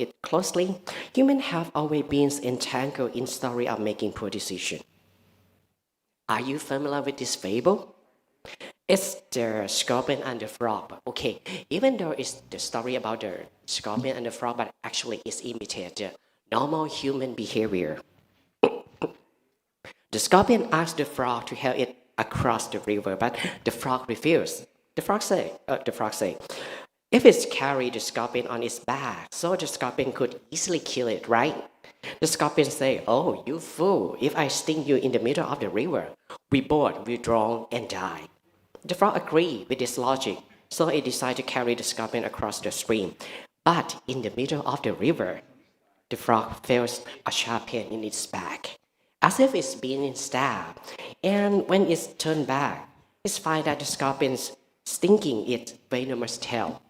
it closely, humans have always been entangled in story of making poor decisions. Are you familiar with this fable? It's the scorpion and the frog. Okay, even though it's the story about the scorpion and the frog, but actually it's imitated normal human behavior. The scorpion asked the frog to help it across the river, but the frog refused. The frog say, if it's carried the scorpion on its back, so the scorpion could easily kill it, right? The scorpion say, "Oh, you fool! If I sting you in the middle of the river, we both will drown and die." The frog agreed with this logic, so it decided to carry the scorpion across the stream. But in the middle of the river, the frog feels a sharp pain in its back, as if it's being stabbed. And when it's turned back, it finds that the scorpion's stinging its venomous tail.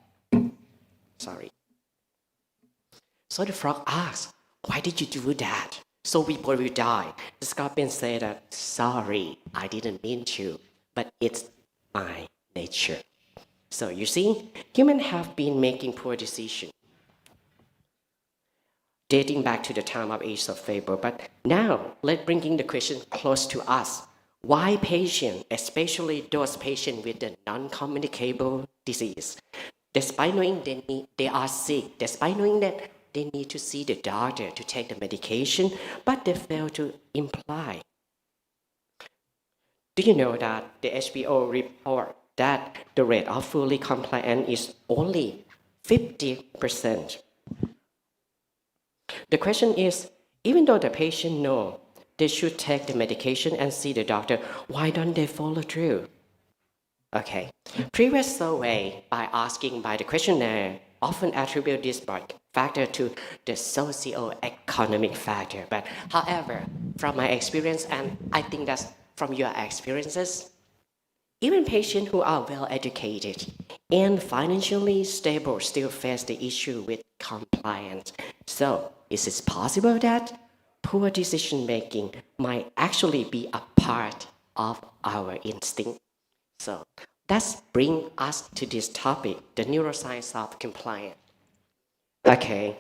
So the frog asks, "Why did you do that? So we both will die." The scorpion said that, "Sorry, I didn't mean to, but it's my nature." So you see, humans have been making poor decisions, dating back to the time of Age of Fable. But now, let's bring the question close to us. Why patients, especially those patients with the non-communicable disease, despite knowing they are sick, despite knowing that they need to see the doctor to take the medication, but they fail to imply. Do you know that the HBO report that the rate of fully compliant is only 50%? The question is, even though the patient know they should take the medication and see the doctor, why don't they follow through? Okay, previous survey by asking by the questionnaire often attribute this factor to the socio-economic factor. But however, from my experience, and I think that's from your experiences, even patients who are well educated and financially stable still face the issue with compliance. So, is it possible that poor decision making might actually be a part of our instinct? So that brings us to this topic, the neuroscience of compliance. Okay,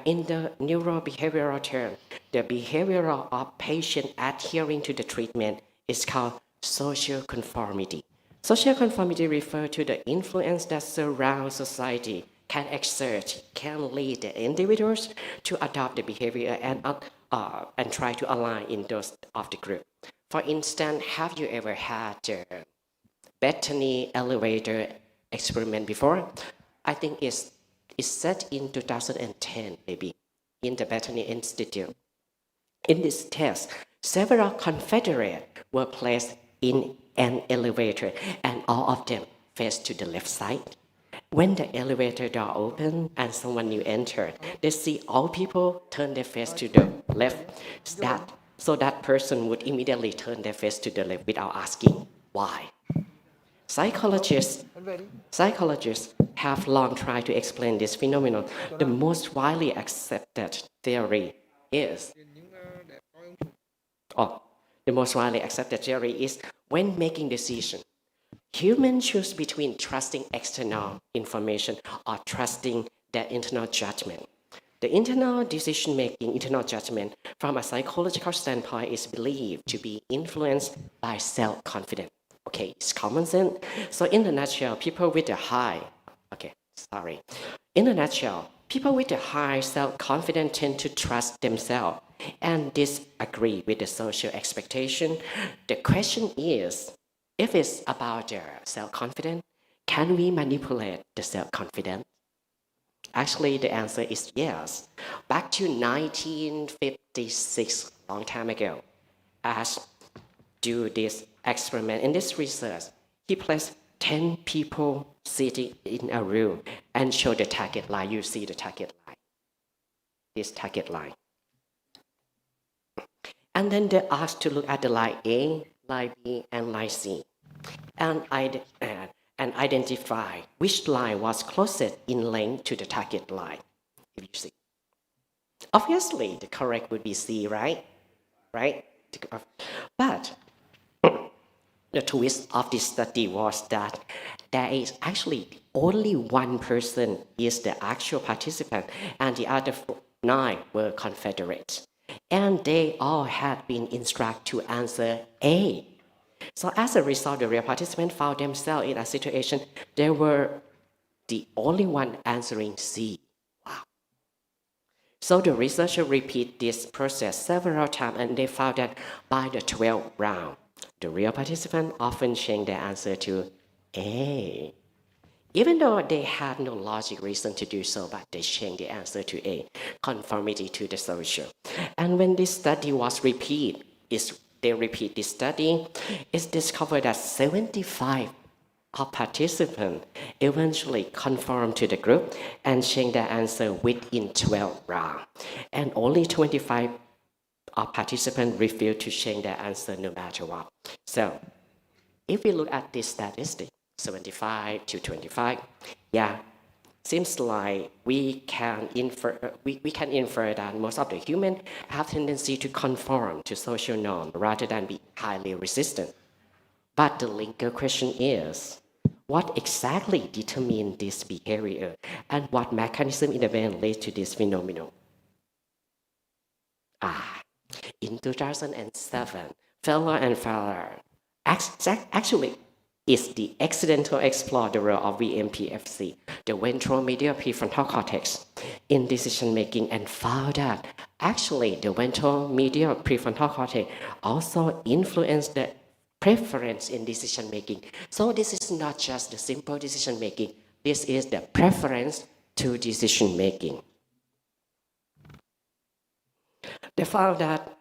in the neurobehavioral term, the behavior of patient adhering to the treatment is called social conformity. Social conformity refers to the influence that surrounds society can exert, can lead the individuals to adopt the behavior and try to align in those of the group. For instance, have you ever had the Bethany elevator experiment before? I think it's set in 2010 maybe in the Bethany Institute. In this test, several Confederates were placed in an elevator and all of them faced to the left side. When the elevator door opened and someone new entered, they see all people turn their face to the left. So that person would immediately turn their face to the left without asking why. Psychologists have long tried to explain this phenomenon. The most widely accepted theory is when making decisions, humans choose between trusting external information or trusting their internal judgment. The internal decision-making, internal judgment from a psychological standpoint is believed to be influenced by self-confidence. Okay, it's common sense. So in a nutshell, people with a high, in a nutshell, people with a high self-confidence tend to trust themselves and disagree with the social expectation. The question is, if it's about their self-confidence, can we manipulate the self-confidence? Actually, the answer is yes. Back to 1956, long time ago, as do this experiment in this research, he placed 10 people sitting in a room and showed the target line. You see the target line, this target line. And then they asked to look at the line A, line B, and line C, and identify which line was closest in length to the target line, if you see. Obviously, the correct would be C, right? Right? But the twist of this study was that there is actually only one person is the actual participant, and the other 9 were Confederates. And they all had been instructed to answer A. So as a result, the real participants found themselves in a situation they were the only one answering C. Wow. So the researcher repeat this process several times, and they found that by the 12th round, the real participants often change their answer to A. Even though they had no logic reason to do so, but they changed the answer to A, conformity to the social. And when this study was repeated, they repeat this study, it's discovered that 75 of participants eventually conformed to the group and changed their answer within 12 rounds. And only 25 of participants refused to change their answer no matter what. So if we look at this statistic, 75 to 25, seems like we can infer that most of the humans have tendency to conform to social norms rather than be highly resistant. But the linker question is, what exactly determines this behavior and what mechanism in the brain leads to this phenomenon? In 2007, Feller and Feller actually is the accidental explorer of VMPFC, the ventral medial prefrontal cortex, in decision making, and found that actually the ventral medial prefrontal cortex also influenced the preference in decision making. So this is not just the simple decision making, this is the preference to decision making. They found that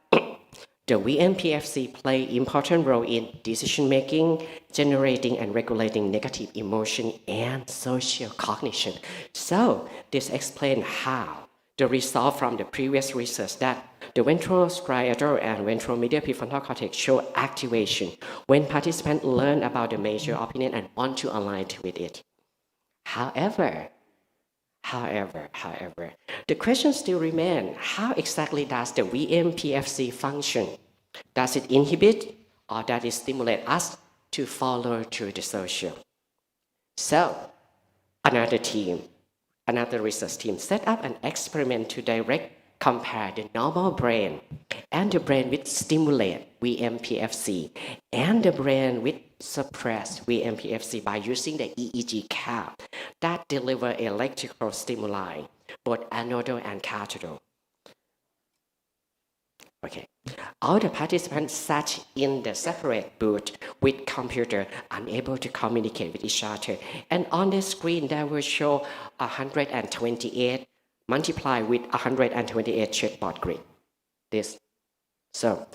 the VMPFC play important role in decision making, generating and regulating negative emotion and social cognition. So this explains how the result from the previous research that the ventral striatal and ventral medial prefrontal cortex show activation when participants learn about the major opinion and want to align with it. However, the question still remains, how exactly does the VMPFC function? Does it inhibit or does it stimulate us to follow through the social? So, another research team set up an experiment to direct compare the normal brain and the brain with stimulated VMPFC and the brain with suppressed VMPFC by using the EEG cap that deliver electrical stimuli, both anodal and cathodal. Okay. All the participants sat in the separate booth with computer unable to communicate with each other. And on the screen, they will show 128 multiplied with 128 checkboard grid. This. So,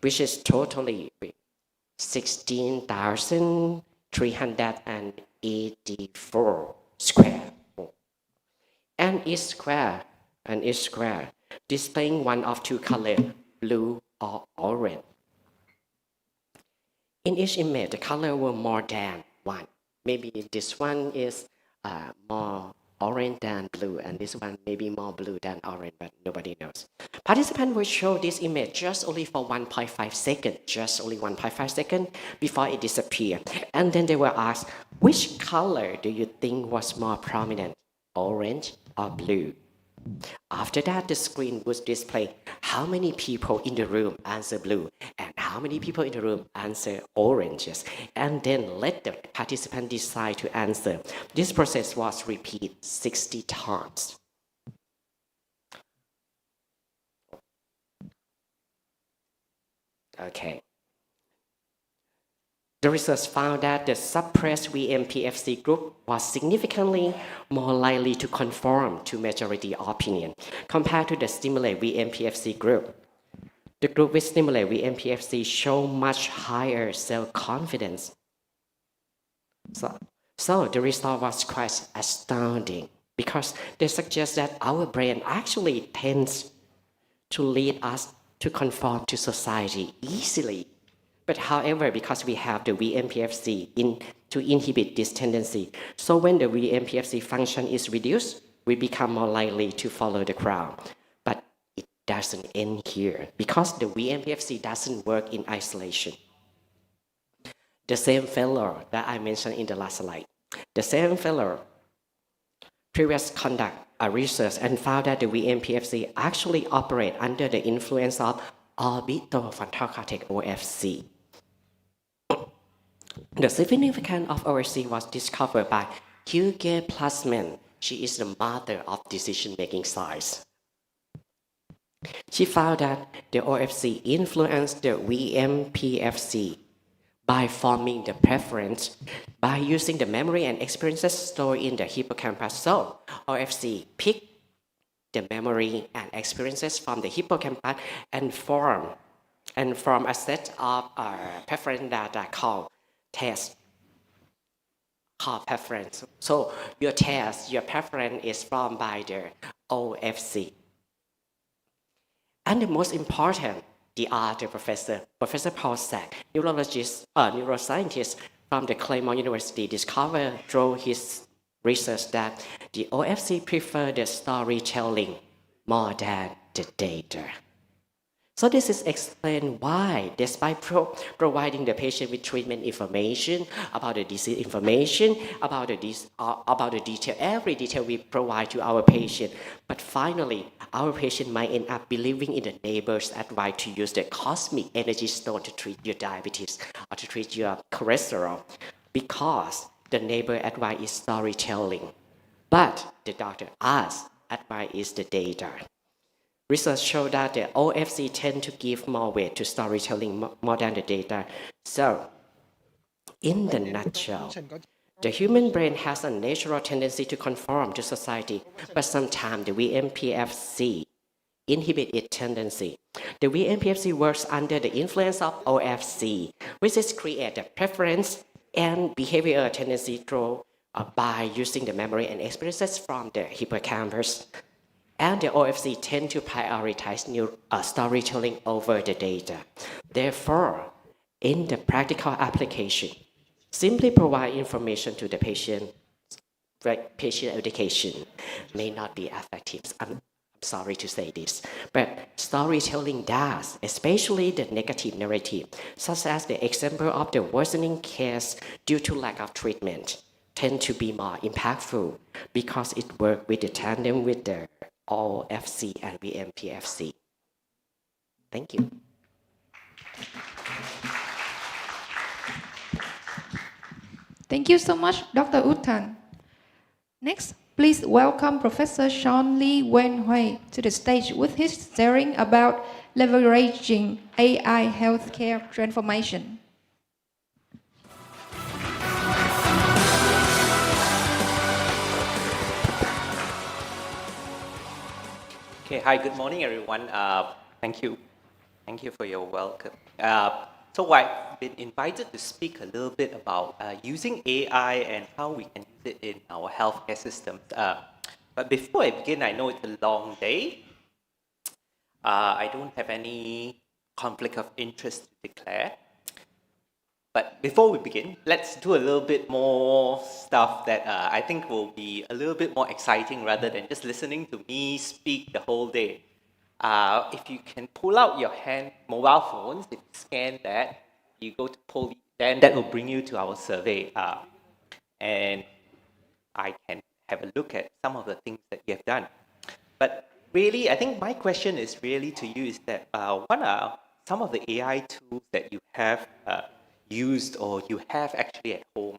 which is totally 16,384 square. And each square displaying one of two colors, blue or orange. In each image, the color were more than one. Maybe this one is more orange than blue, and this one maybe more blue than orange, but nobody knows. Participants will show this image just only for 1.5 seconds, before it disappears. And then they will ask, which color do you think was more prominent, orange or blue? After that, the screen would display how many people in the room answer blue and how many people in the room answer oranges, and then let the participant decide to answer. This process was repeated 60 times. Okay. The research found that the suppressed VMPFC group was significantly more likely to conform to majority opinion compared to the stimulated VMPFC group. The group with stimulated VMPFC showed much higher self-confidence. So the result was quite astounding because they suggest that our brain actually tends to lead us to conform to society easily. But however, because we have the VMPFC to inhibit this tendency, so when the VMPFC function is reduced, we become more likely to follow the crowd. But it doesn't end here because the VMPFC doesn't work in isolation. The same fellow that I mentioned in the last slide, the same fellow previous conduct a research and found that the VMPFC actually operate under the influence of orbitofrontal cortex OFC. The significance of OFC was discovered by Hugo Plasman. She is the mother of decision-making science. She found that the OFC influenced the VMPFC by forming the preference by using the memory and experiences stored in the hippocampus. So OFC picked the memory and experiences from the hippocampus and form a set of preference that are called tests. Called preference. So your preference is formed by the OFC. And the most important, the Professor Paul Sack, neuroscientist from the Claremont University, discovered through his research that the OFC prefer the storytelling more than the data. So this is explained why, despite providing the patient with treatment information, about the disease information, about the detail, every detail we provide to our patient, but finally, our patient might end up believing in the neighbor's advice to use the cosmic energy stone to treat your diabetes or to treat your cholesterol, because the neighbor advice is storytelling, but the doctor asks advice is the data. Research showed that the OFC tend to give more weight to storytelling more than the data. So, in the nutshell, the human brain has a natural tendency to conform to society, but sometimes the VMPFC inhibit its tendency. The VMPFC works under the influence of OFC, which is create a preference and behavioral tendency through by using the memory and experiences from the hippocampus. And the OFC tend to prioritize storytelling over the data. Therefore, in the practical application, simply provide information to the patient, like patient education, may not be effective. I'm sorry to say this, but storytelling does, especially the negative narrative, such as the example of the worsening case due to lack of treatment, tend to be more impactful because it works with the tandem with the OFC and VMPFC. Thank you. Thank you so much, Dr. Uttan. Next, please welcome Professor Sean Lee Wen Hui to the stage with his sharing about leveraging AI healthcare transformation. Okay, hi, good morning, everyone. Thank you for your welcome. So I've been invited to speak a little bit about using AI and how we can use it in our healthcare systems. But before I begin, I know it's a long day. I don't have any conflict of interest to declare. But before we begin, let's do a little bit more stuff that I think will be a little bit more exciting rather than just listening to me speak the whole day. If you can pull out your mobile phones, if you scan that, you go to pull, then that will bring you to our survey. And I can have a look at some of the things that you have done. But really, I think my question is really to you is that what are some of the AI tools that you have used or you have actually at home?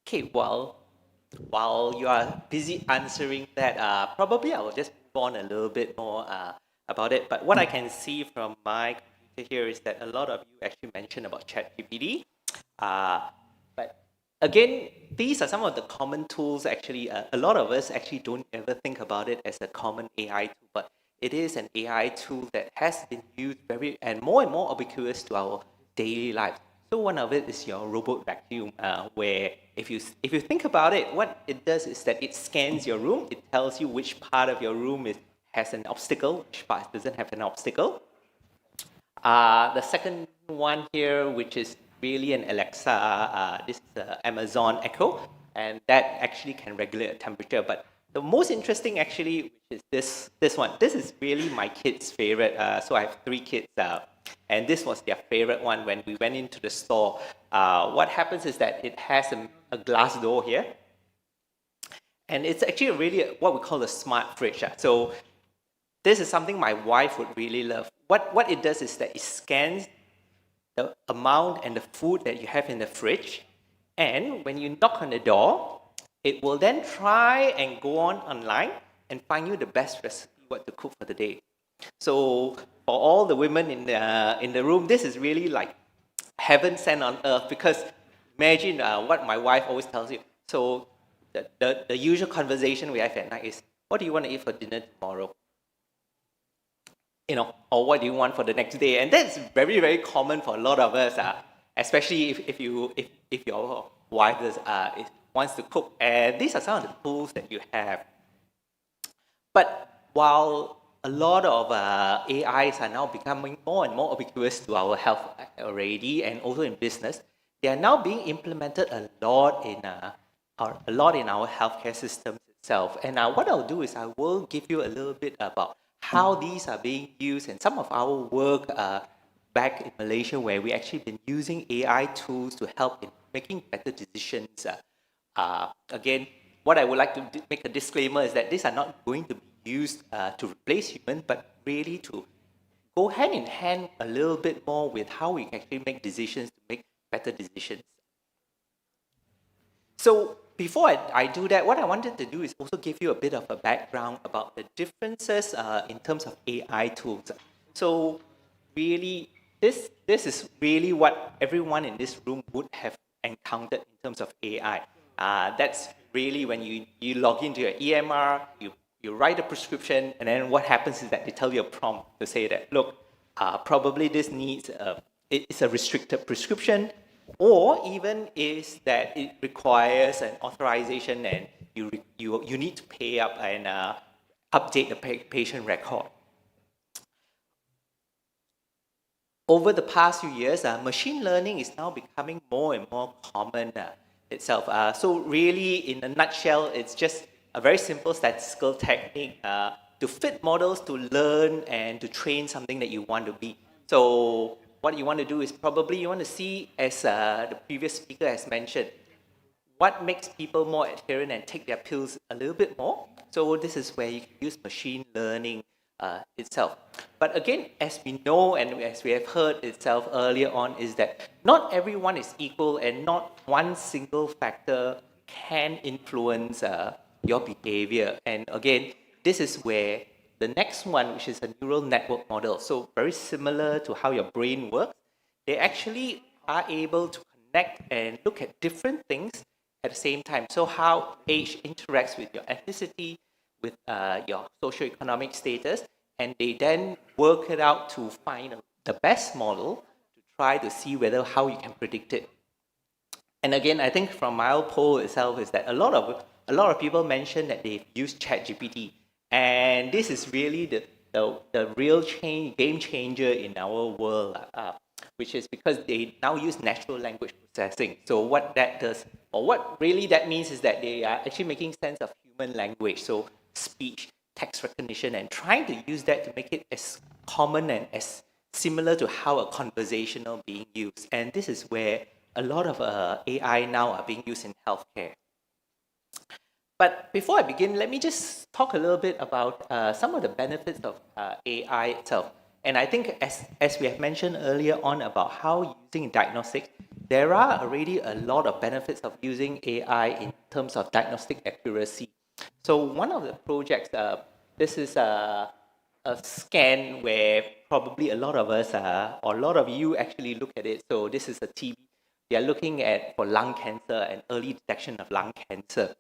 Okay, well, while you are busy answering that, probably I will just move on a little bit more about it. But what I can see from my computer here is that a lot of you actually mentioned about ChatGPT. But again, these are some of the common tools. Actually, a lot of us actually don't ever think about it as a common AI tool, but it is an AI tool that has been used and more ubiquitous to our daily lives. So one of it is your robot vacuum, where if you think about it, what it does is that it scans your room. It tells you which part of your room has an obstacle, which part doesn't have an obstacle. The second one here, which is really an Alexa, this is the Amazon Echo, and that actually can regulate temperature. But the most interesting actually, which is this one. This is really my kids' favorite. So I have 3 kids, and this was their favorite one when we went into the store. What happens is that it has a glass door here, and it's actually really what we call a smart fridge. So this is something my wife would really love. What it does is that it scans the amount and the food that you have in the fridge, and when you knock on the door, it will then try and go online and find you the best recipe what to cook for the day. So for all the women in the room, this is really like heaven sent on earth, because imagine what my wife always tells you. So the usual conversation we have at night is, what do you want to eat for dinner tomorrow? Or what do you want for the next day? And that's very, very common for a lot of us, especially if your wife wants to cook. And these are some of the tools that you have. But while a lot of AIs are now becoming more and more ubiquitous to our health already, and also in business, they are now being implemented a lot in our healthcare systems itself. And what I'll do is I will give you a little bit about how these are being used, and some of our work back in Malaysia, where we actually been using AI tools to help in making better decisions. Again, what I would like to make a disclaimer is that these are not going to be used to replace humans, but really to go hand in hand a little bit more with how we can actually make decisions to make better decisions. So before I do that, what I wanted to do is also give you a bit of a background about the differences in terms of AI tools. So really, this is really what everyone in this room would have encountered in terms of AI. That's really when you log into your EMR, you write a prescription, and then what happens is that they tell you a prompt to say that, look, probably this needs, it's a restricted prescription, or even is that it requires an authorization and you need to pay up and update the patient record. Over the past few years, machine learning is now becoming more and more common itself. So really, in a nutshell, it's just a very simple statistical technique to fit models to learn and to train something that you want to be. So what you want to do is probably you want to see, as the previous speaker has mentioned, what makes people more adherent and take their pills a little bit more. So this is where you can use machine learning itself. But again, as we know and as we have heard itself earlier on, is that not everyone is equal, and not one single factor can influence your behavior. And again, this is where the next one, which is a neural network model, so very similar to how your brain works, they actually are able to connect and look at different things at the same time. So how age interacts with your ethnicity, with your socioeconomic status, and they then work it out to find the best model to try to see whether how you can predict it. And again, I think from my poll itself is that a lot of people mention that they've used ChatGPT, and this is really the real game changer in our world, which is because they now use natural language processing. So what that does, or what really that means, is that they are actually making sense of human language, so speech, text recognition, and trying to use that to make it as common and as similar to how a conversational being used. And this is where a lot of AI now are being used in healthcare. But before I begin, let me just talk a little bit about some of the benefits of AI itself. And I think as we have mentioned earlier on about how using diagnostics, there are already a lot of benefits of using AI in terms of diagnostic accuracy. So one of the projects, this is a scan where probably a lot of us, or a lot of you actually look at it. So this is a TB. They are looking at for lung cancer and early detection of lung cancer.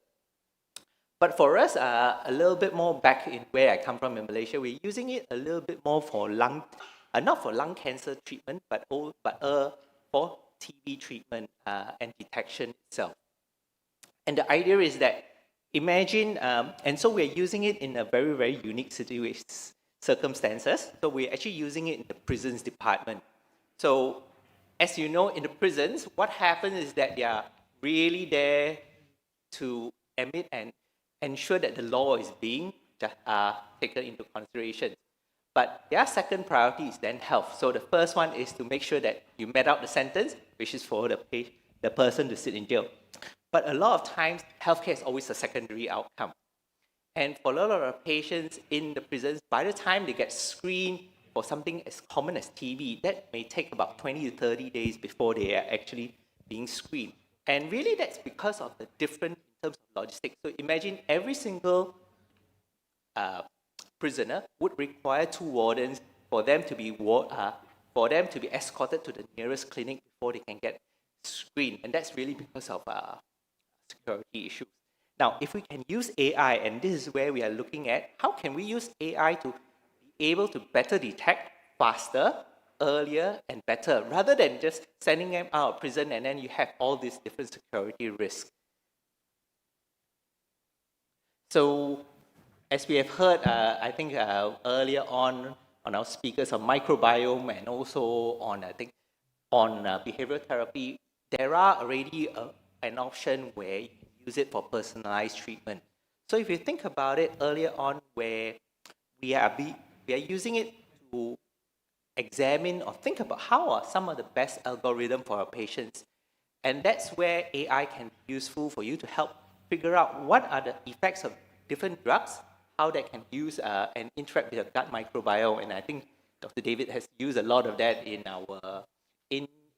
But for us, a little bit more back in where I come from in Malaysia, we're using it a little bit more for not for lung cancer treatment, but for TB treatment and detection itself. And the idea is that imagine, and so we're using it in a very, very unique circumstances. So we're actually using it in the prisons department. So as you know, in the prisons, what happens is that they are really there to emit and ensure that the law is being taken into consideration. But their second priority is then health. So the first one is to make sure that you met out the sentence, which is for the person to sit in jail. But a lot of times, healthcare is always a secondary outcome. And for a lot of patients in the prisons, by the time they get screened for something as common as TB, that may take about 20 to 30 days before they are actually being screened. And really that's because of the different in terms of logistics. So imagine every single prisoner would require 2 wardens for them to be escorted to the nearest clinic before they can get screened. And that's really because of security issues. Now, if we can use AI, and this is where we are looking at, how can we use AI to be able to better detect faster, earlier, and better, rather than just sending them out of prison and then you have all these different security risks. So, as we have heard, I think earlier on our speakers on microbiome and also on, behavioral therapy, there are already an option where you can use it for personalized treatment. So if you think about it earlier on, where we are using it to examine or think about how are some of the best algorithms for our patients, and that's where AI can be useful for you to help figure out what are the effects of different drugs, how they can use and interact with your gut microbiome. And I think Dr. David has used a lot of that in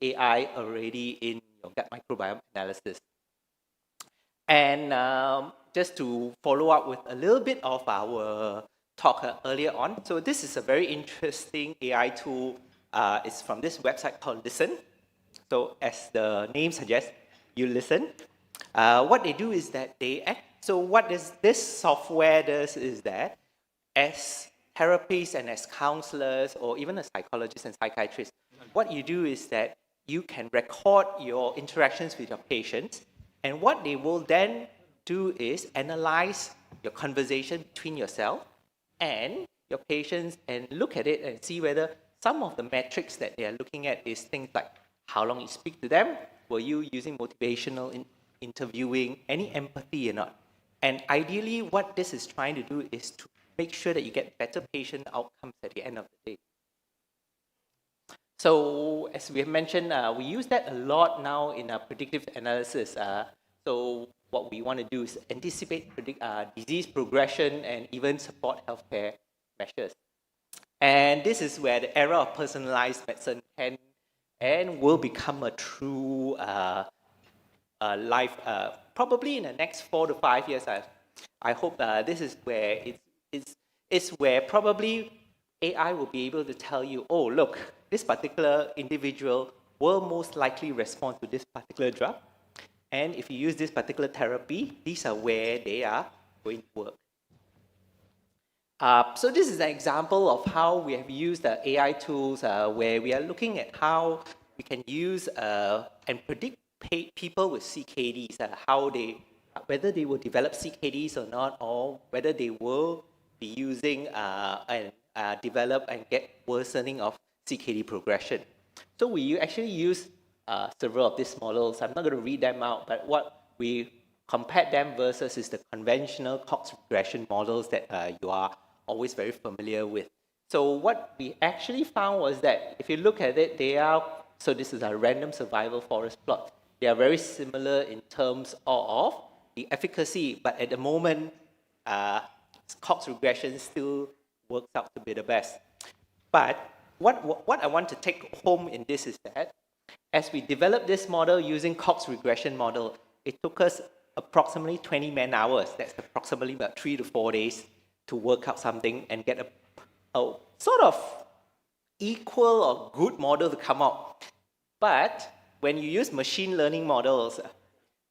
AI already in your gut microbiome analysis. And just to follow up with a little bit of our talk earlier on, so this is a very interesting AI tool. It's from this website called Listen. So as the name suggests, you listen. What they do is that so what this software does is that as therapists and as counselors, or even as psychologists and psychiatrists, what you do is that you can record your interactions with your patients, and what they will then do is analyze your conversation between yourself and your patients and look at it and see whether some of the metrics that they are looking at is things like how long you speak to them, were you using motivational interviewing, any empathy or not. And ideally, what this is trying to do is to make sure that you get better patient outcomes at the end of the day. So as we have mentioned, we use that a lot now in our predictive analysis. So what we want to do is anticipate disease progression and even support healthcare measures. And this is where the era of personalized medicine can and will become a true life, probably in the next 4 to 5 years. I hope this is where it's where probably AI will be able to tell you, oh, look, this particular individual will most likely respond to this particular drug. And if you use this particular therapy, these are where they are going to work. So this is an example of how we have used the AI tools where we are looking at how we can use and predict people with CKDs, whether they will develop CKDs or not, or whether they will be using and develop and get worsening of CKD progression. So we actually use several of these models. I'm not going to read them out, but what we compared them versus is the conventional Cox regression models that you are always very familiar with. So what we actually found was that if you look at it, so this is a random survival forest plot. They are very similar in terms of the efficacy, but at the moment, Cox regression still works out to be the best. But what I want to take home in this is that as we developed this model using Cox regression model, it took us approximately 20 man-hours. That's approximately about 3 to 4 days to work out something and get a sort of equal or good model to come out. But when you use machine learning models,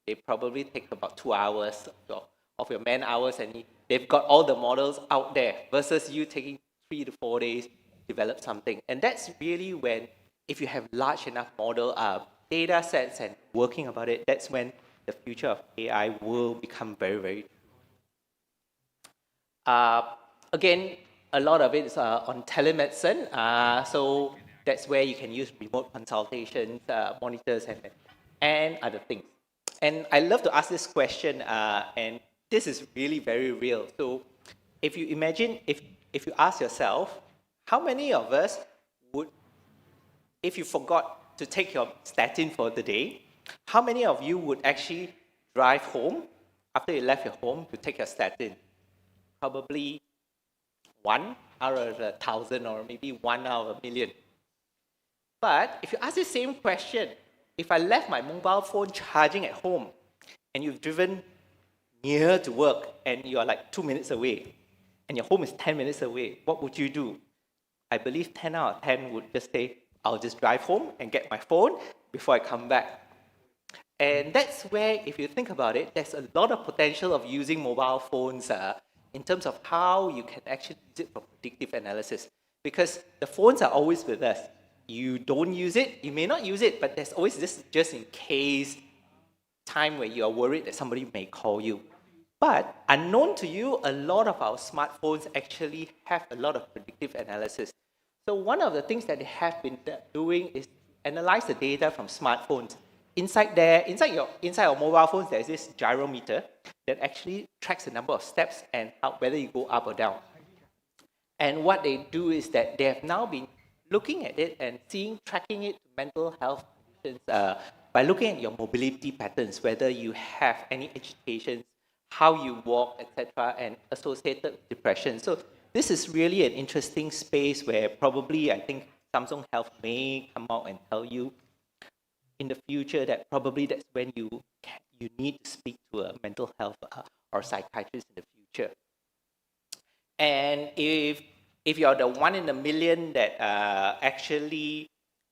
they probably take about 2 hours of your man-hours, and they've got all the models out there versus you taking 3 to 4 days to develop something. And that's really when, if you have large enough model data sets and working about it, that's when the future of AI will become very, very again, a lot of it is on telemedicine. So that's where you can use remote consultations, monitors, and other things. And I love to ask this question, and this is really very real. So if you imagine, if you ask yourself, how many of us would, if you forgot to take your statin for the day, how many of you would actually drive home after you left your home to take your statin? Probably 1 out of 1,000 or maybe 1 out of 1,000,000. But if you ask the same question, if I left my mobile phone charging at home and you've driven near to work and you are like 2 minutes away and your home is 10 minutes away, what would you do? I believe 10 out of 10 would just say, I'll just drive home and get my phone before I come back. And that's where, if you think about it, there's a lot of potential of using mobile phones in terms of how you can actually use it for predictive analysis. Because the phones are always with us. You don't use it, you may not use it, but there's always this just in case time where you are worried that somebody may call you. But unknown to you, a lot of our smartphones actually have a lot of predictive analysis. So one of the things that they have been doing is analyze the data from smartphones. Inside your mobile phones, there's this gyrometer that actually tracks the number of steps and whether you go up or down. And what they do is that they have now been looking at it and tracking it to mental health conditions by looking at your mobility patterns, whether you have any agitation, how you walk, etc., and associated depression. So this is really an interesting space where probably I think Samsung Health may come out and tell you in the future that probably that's when you need to speak to a mental health or psychiatrist in the future. And if you're the 1 in a million that actually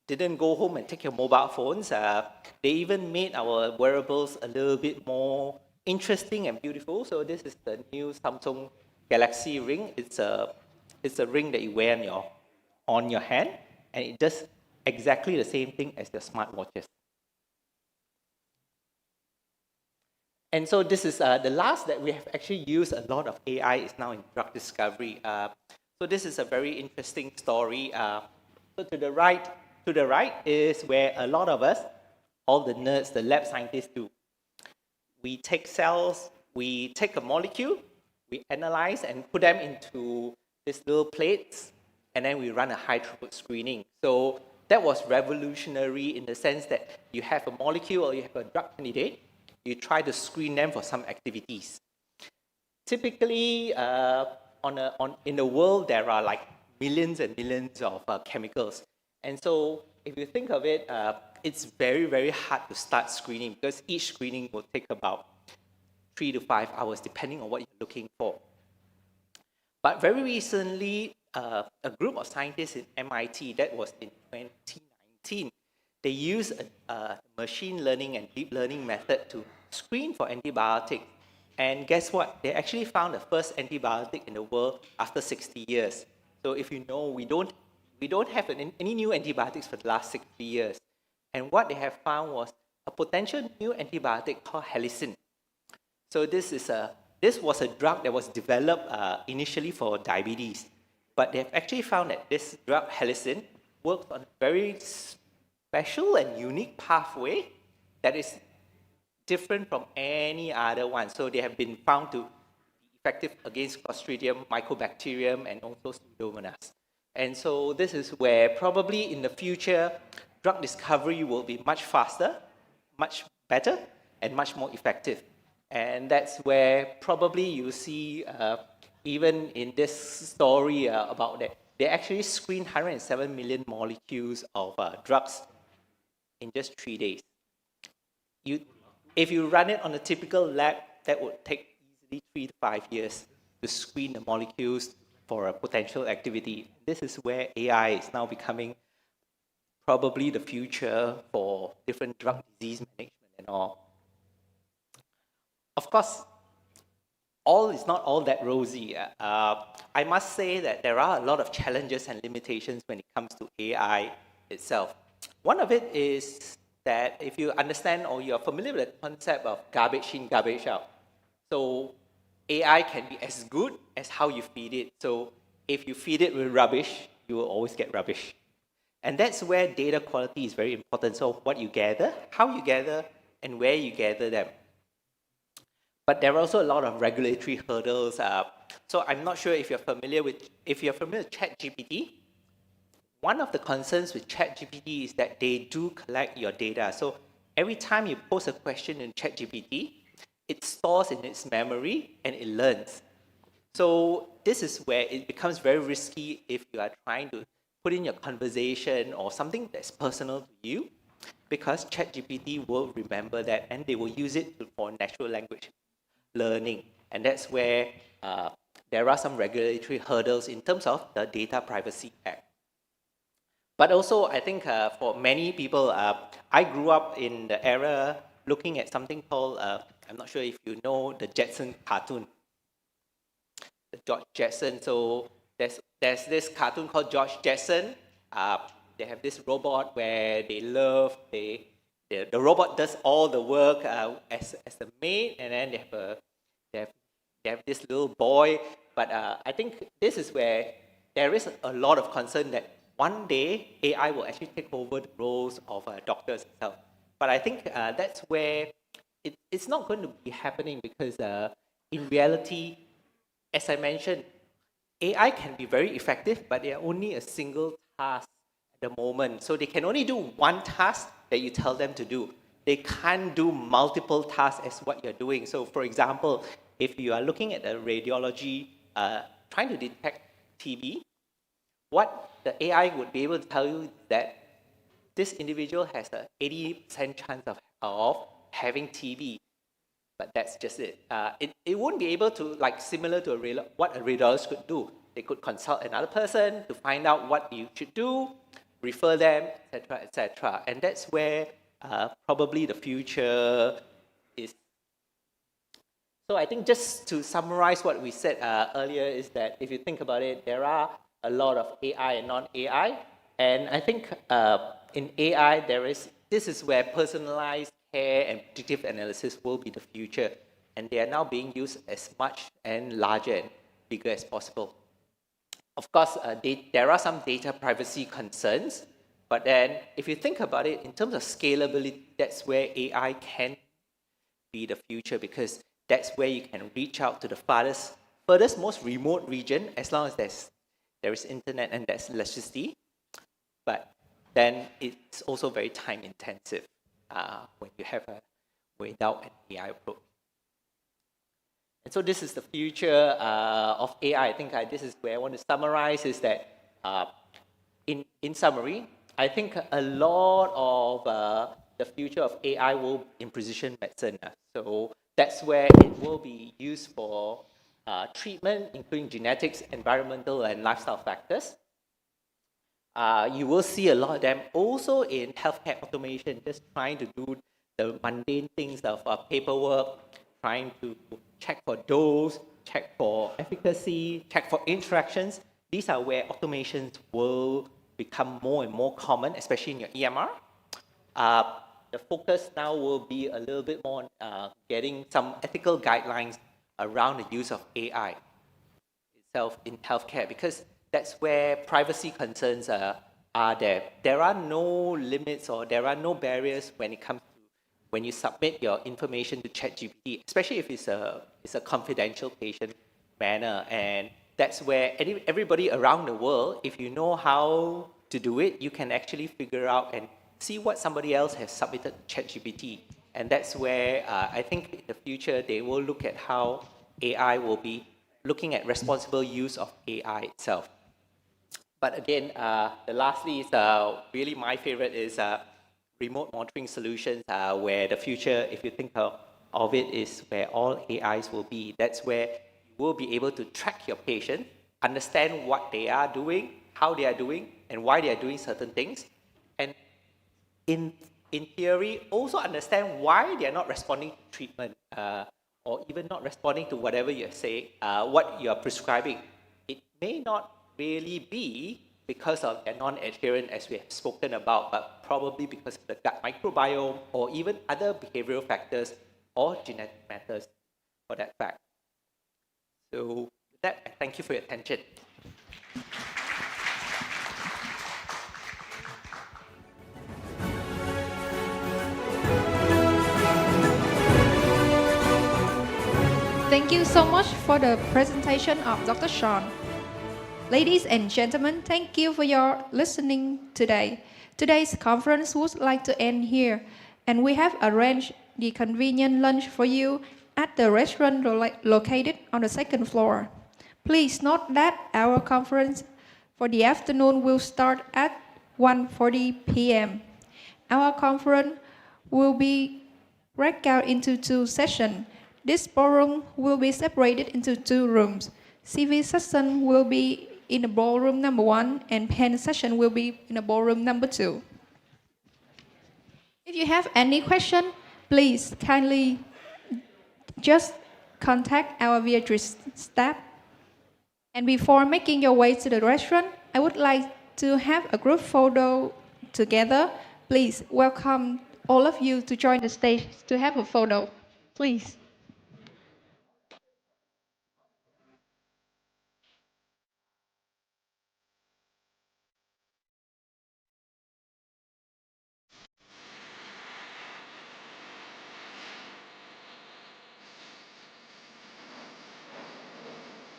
didn't go home and take your mobile phones, they even made our wearables a little bit more interesting and beautiful. So this is the new Samsung Galaxy Ring. It's a ring that you wear on your hand, and it does exactly the same thing as your smartwatches. And so this is the last that we have actually used a lot of AI is now in drug discovery. So this is a very interesting story. So to the right is where a lot of us, all the nerds, the lab scientists do. We take cells, we take a molecule, we analyze and put them into these little plates, and then we run a high throughput screening. So that was revolutionary in the sense that you have a molecule or you have a drug candidate, you try to screen them for some activities. Typically, in the world, there are like millions and millions of chemicals. And so if you think of it, it's very, very hard to start screening because each screening will take about 3 to 5 hours, depending on what you're looking for. But very recently, a group of scientists in MIT, that was in 2019, they used a machine learning and deep learning method to screen for antibiotics And guess what? They actually found the first antibiotic in the world after 60 years. So if you know, we don't have any new antibiotics for the last 60 years. And what they have found was a potential new antibiotic called helicin. So this was a drug that was developed initially for diabetes, but they've actually found that this drug helicin works on a very special and unique pathway that is different from any other one. So they have been found to be effective against Clostridium, Mycobacterium, and also Pseudomonas. And so this is where probably in the future, drug discovery will be much faster, much better, and much more effective. And that's where probably you see, even in this story about that, they actually screened 107 million molecules of drugs in just 3 days. If you run it on a typical lab, that would take easily 3 to 5 years to screen the molecules for a potential activity. This is where AI is now becoming probably the future for different drug disease management and all. Of course, all is not all that rosy. I must say that there are a lot of challenges and limitations when it comes to AI itself. One of it is that if you understand or you're familiar with the concept of garbage in, garbage out. So AI can be as good as how you feed it. So if you feed it with rubbish, you will always get rubbish. And that's where data quality is very important. So what you gather, how you gather, and where you gather them. But there are also a lot of regulatory hurdles. So I'm not sure if you're familiar with ChatGPT. One of the concerns with ChatGPT is that they do collect your data. So every time you post a question in ChatGPT, it stores in its memory and it learns. So this is where it becomes very risky if you are trying to put in your conversation or something that's personal to you, because ChatGPT will remember that and they will use it for natural language learning. And that's where there are some regulatory hurdles in terms of the Data Privacy Act. But also, I think for many people, I grew up in the era looking at something called, I'm not sure if you know, the Jetson cartoon. The George Jetson. So there's this cartoon called George Jetson. They have this robot where the robot does all the work as the maid, and then they have this little boy. But I think this is where there is a lot of concern that one day AI will actually take over the roles of doctors itself. But I think that's where it's not going to be happening, because in reality, as I mentioned, AI can be very effective, but they are only a single task at the moment. So they can only do one task that you tell them to do. They can't do multiple tasks as what you're doing. So for example, if you are looking at a radiology, trying to detect TB, what the AI would be able to tell you that this individual has an 80% chance of having TB. But that's just it. It won't be able to, like, similar to what a radiologist could do. They could consult another person to find out what you should do, refer them, etc., etc. And that's where probably the future is. So I think just to summarize what we said earlier is that if you think about it, there are a lot of AI and non-AI. And I think in AI, this is where personalized care and predictive analysis will be the future. And they are now being used as much and larger and bigger as possible. Of course, there are some data privacy concerns. But then if you think about it, in terms of scalability, that's where AI can be the future, because that's where you can reach out to the furthest most remote region, as long as there is internet and there's electricity. But then it's also very time intensive when you have without an AI approach. And so this is the future of AI. I think this is where I want to summarize is that in summary, I think a lot of the future of AI will be in precision medicine. So that's where it will be used for treatment, including genetics, environmental, and lifestyle factors. You will see a lot of them also in healthcare automation, just trying to do the mundane things of paperwork, trying to check for dose, check for efficacy, check for interactions. These are where automations will become more and more common, especially in your EMR. The focus now will be a little bit more on getting some ethical guidelines around the use of AI itself in healthcare, because that's where privacy concerns are there. There are no limits or there are no barriers when it comes to when you submit your information to ChatGPT, especially if it's a confidential patient manner. And that's where everybody around the world, if you know how to do it, you can actually figure out and see what somebody else has submitted to ChatGPT. And that's where I think in the future they will look at how AI will be looking at responsible use of AI itself. But again, the lastly is really my favorite is remote monitoring solutions, where the future, if you think of it, is where all AIs will be. That's where you will be able to track your patient, understand what they are doing, how they are doing, and why they are doing certain things. And in theory, also understand why they are not responding to treatment, or even not responding to whatever you're saying, what you're prescribing. It may not really be because of their non-adherence, as we have spoken about, but probably because of the gut microbiome or even other behavioral factors or genetic matters for that fact. So with that, I thank you for your attention. Thank you so much for the presentation of Dr. Sean. Ladies and gentlemen, thank you for your listening today. Today's conference would like to end here, and we have arranged the convenient lunch for you at the restaurant located on the second floor. Please note that our conference for the afternoon will start at 1:40 p.m. Our conference will be broken out into two sessions. This ballroom will be separated into two rooms. CV session will be in the ballroom number 1, and pen session will be in the ballroom number 2. If you have any question, please kindly just contact our Beatrice staff. And before making your way to the restaurant, I would like to have a group photo together. Please welcome all of you to join the stage to have a photo. Please.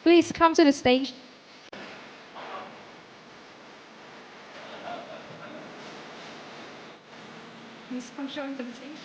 Please come to the stage. Please come join the stage.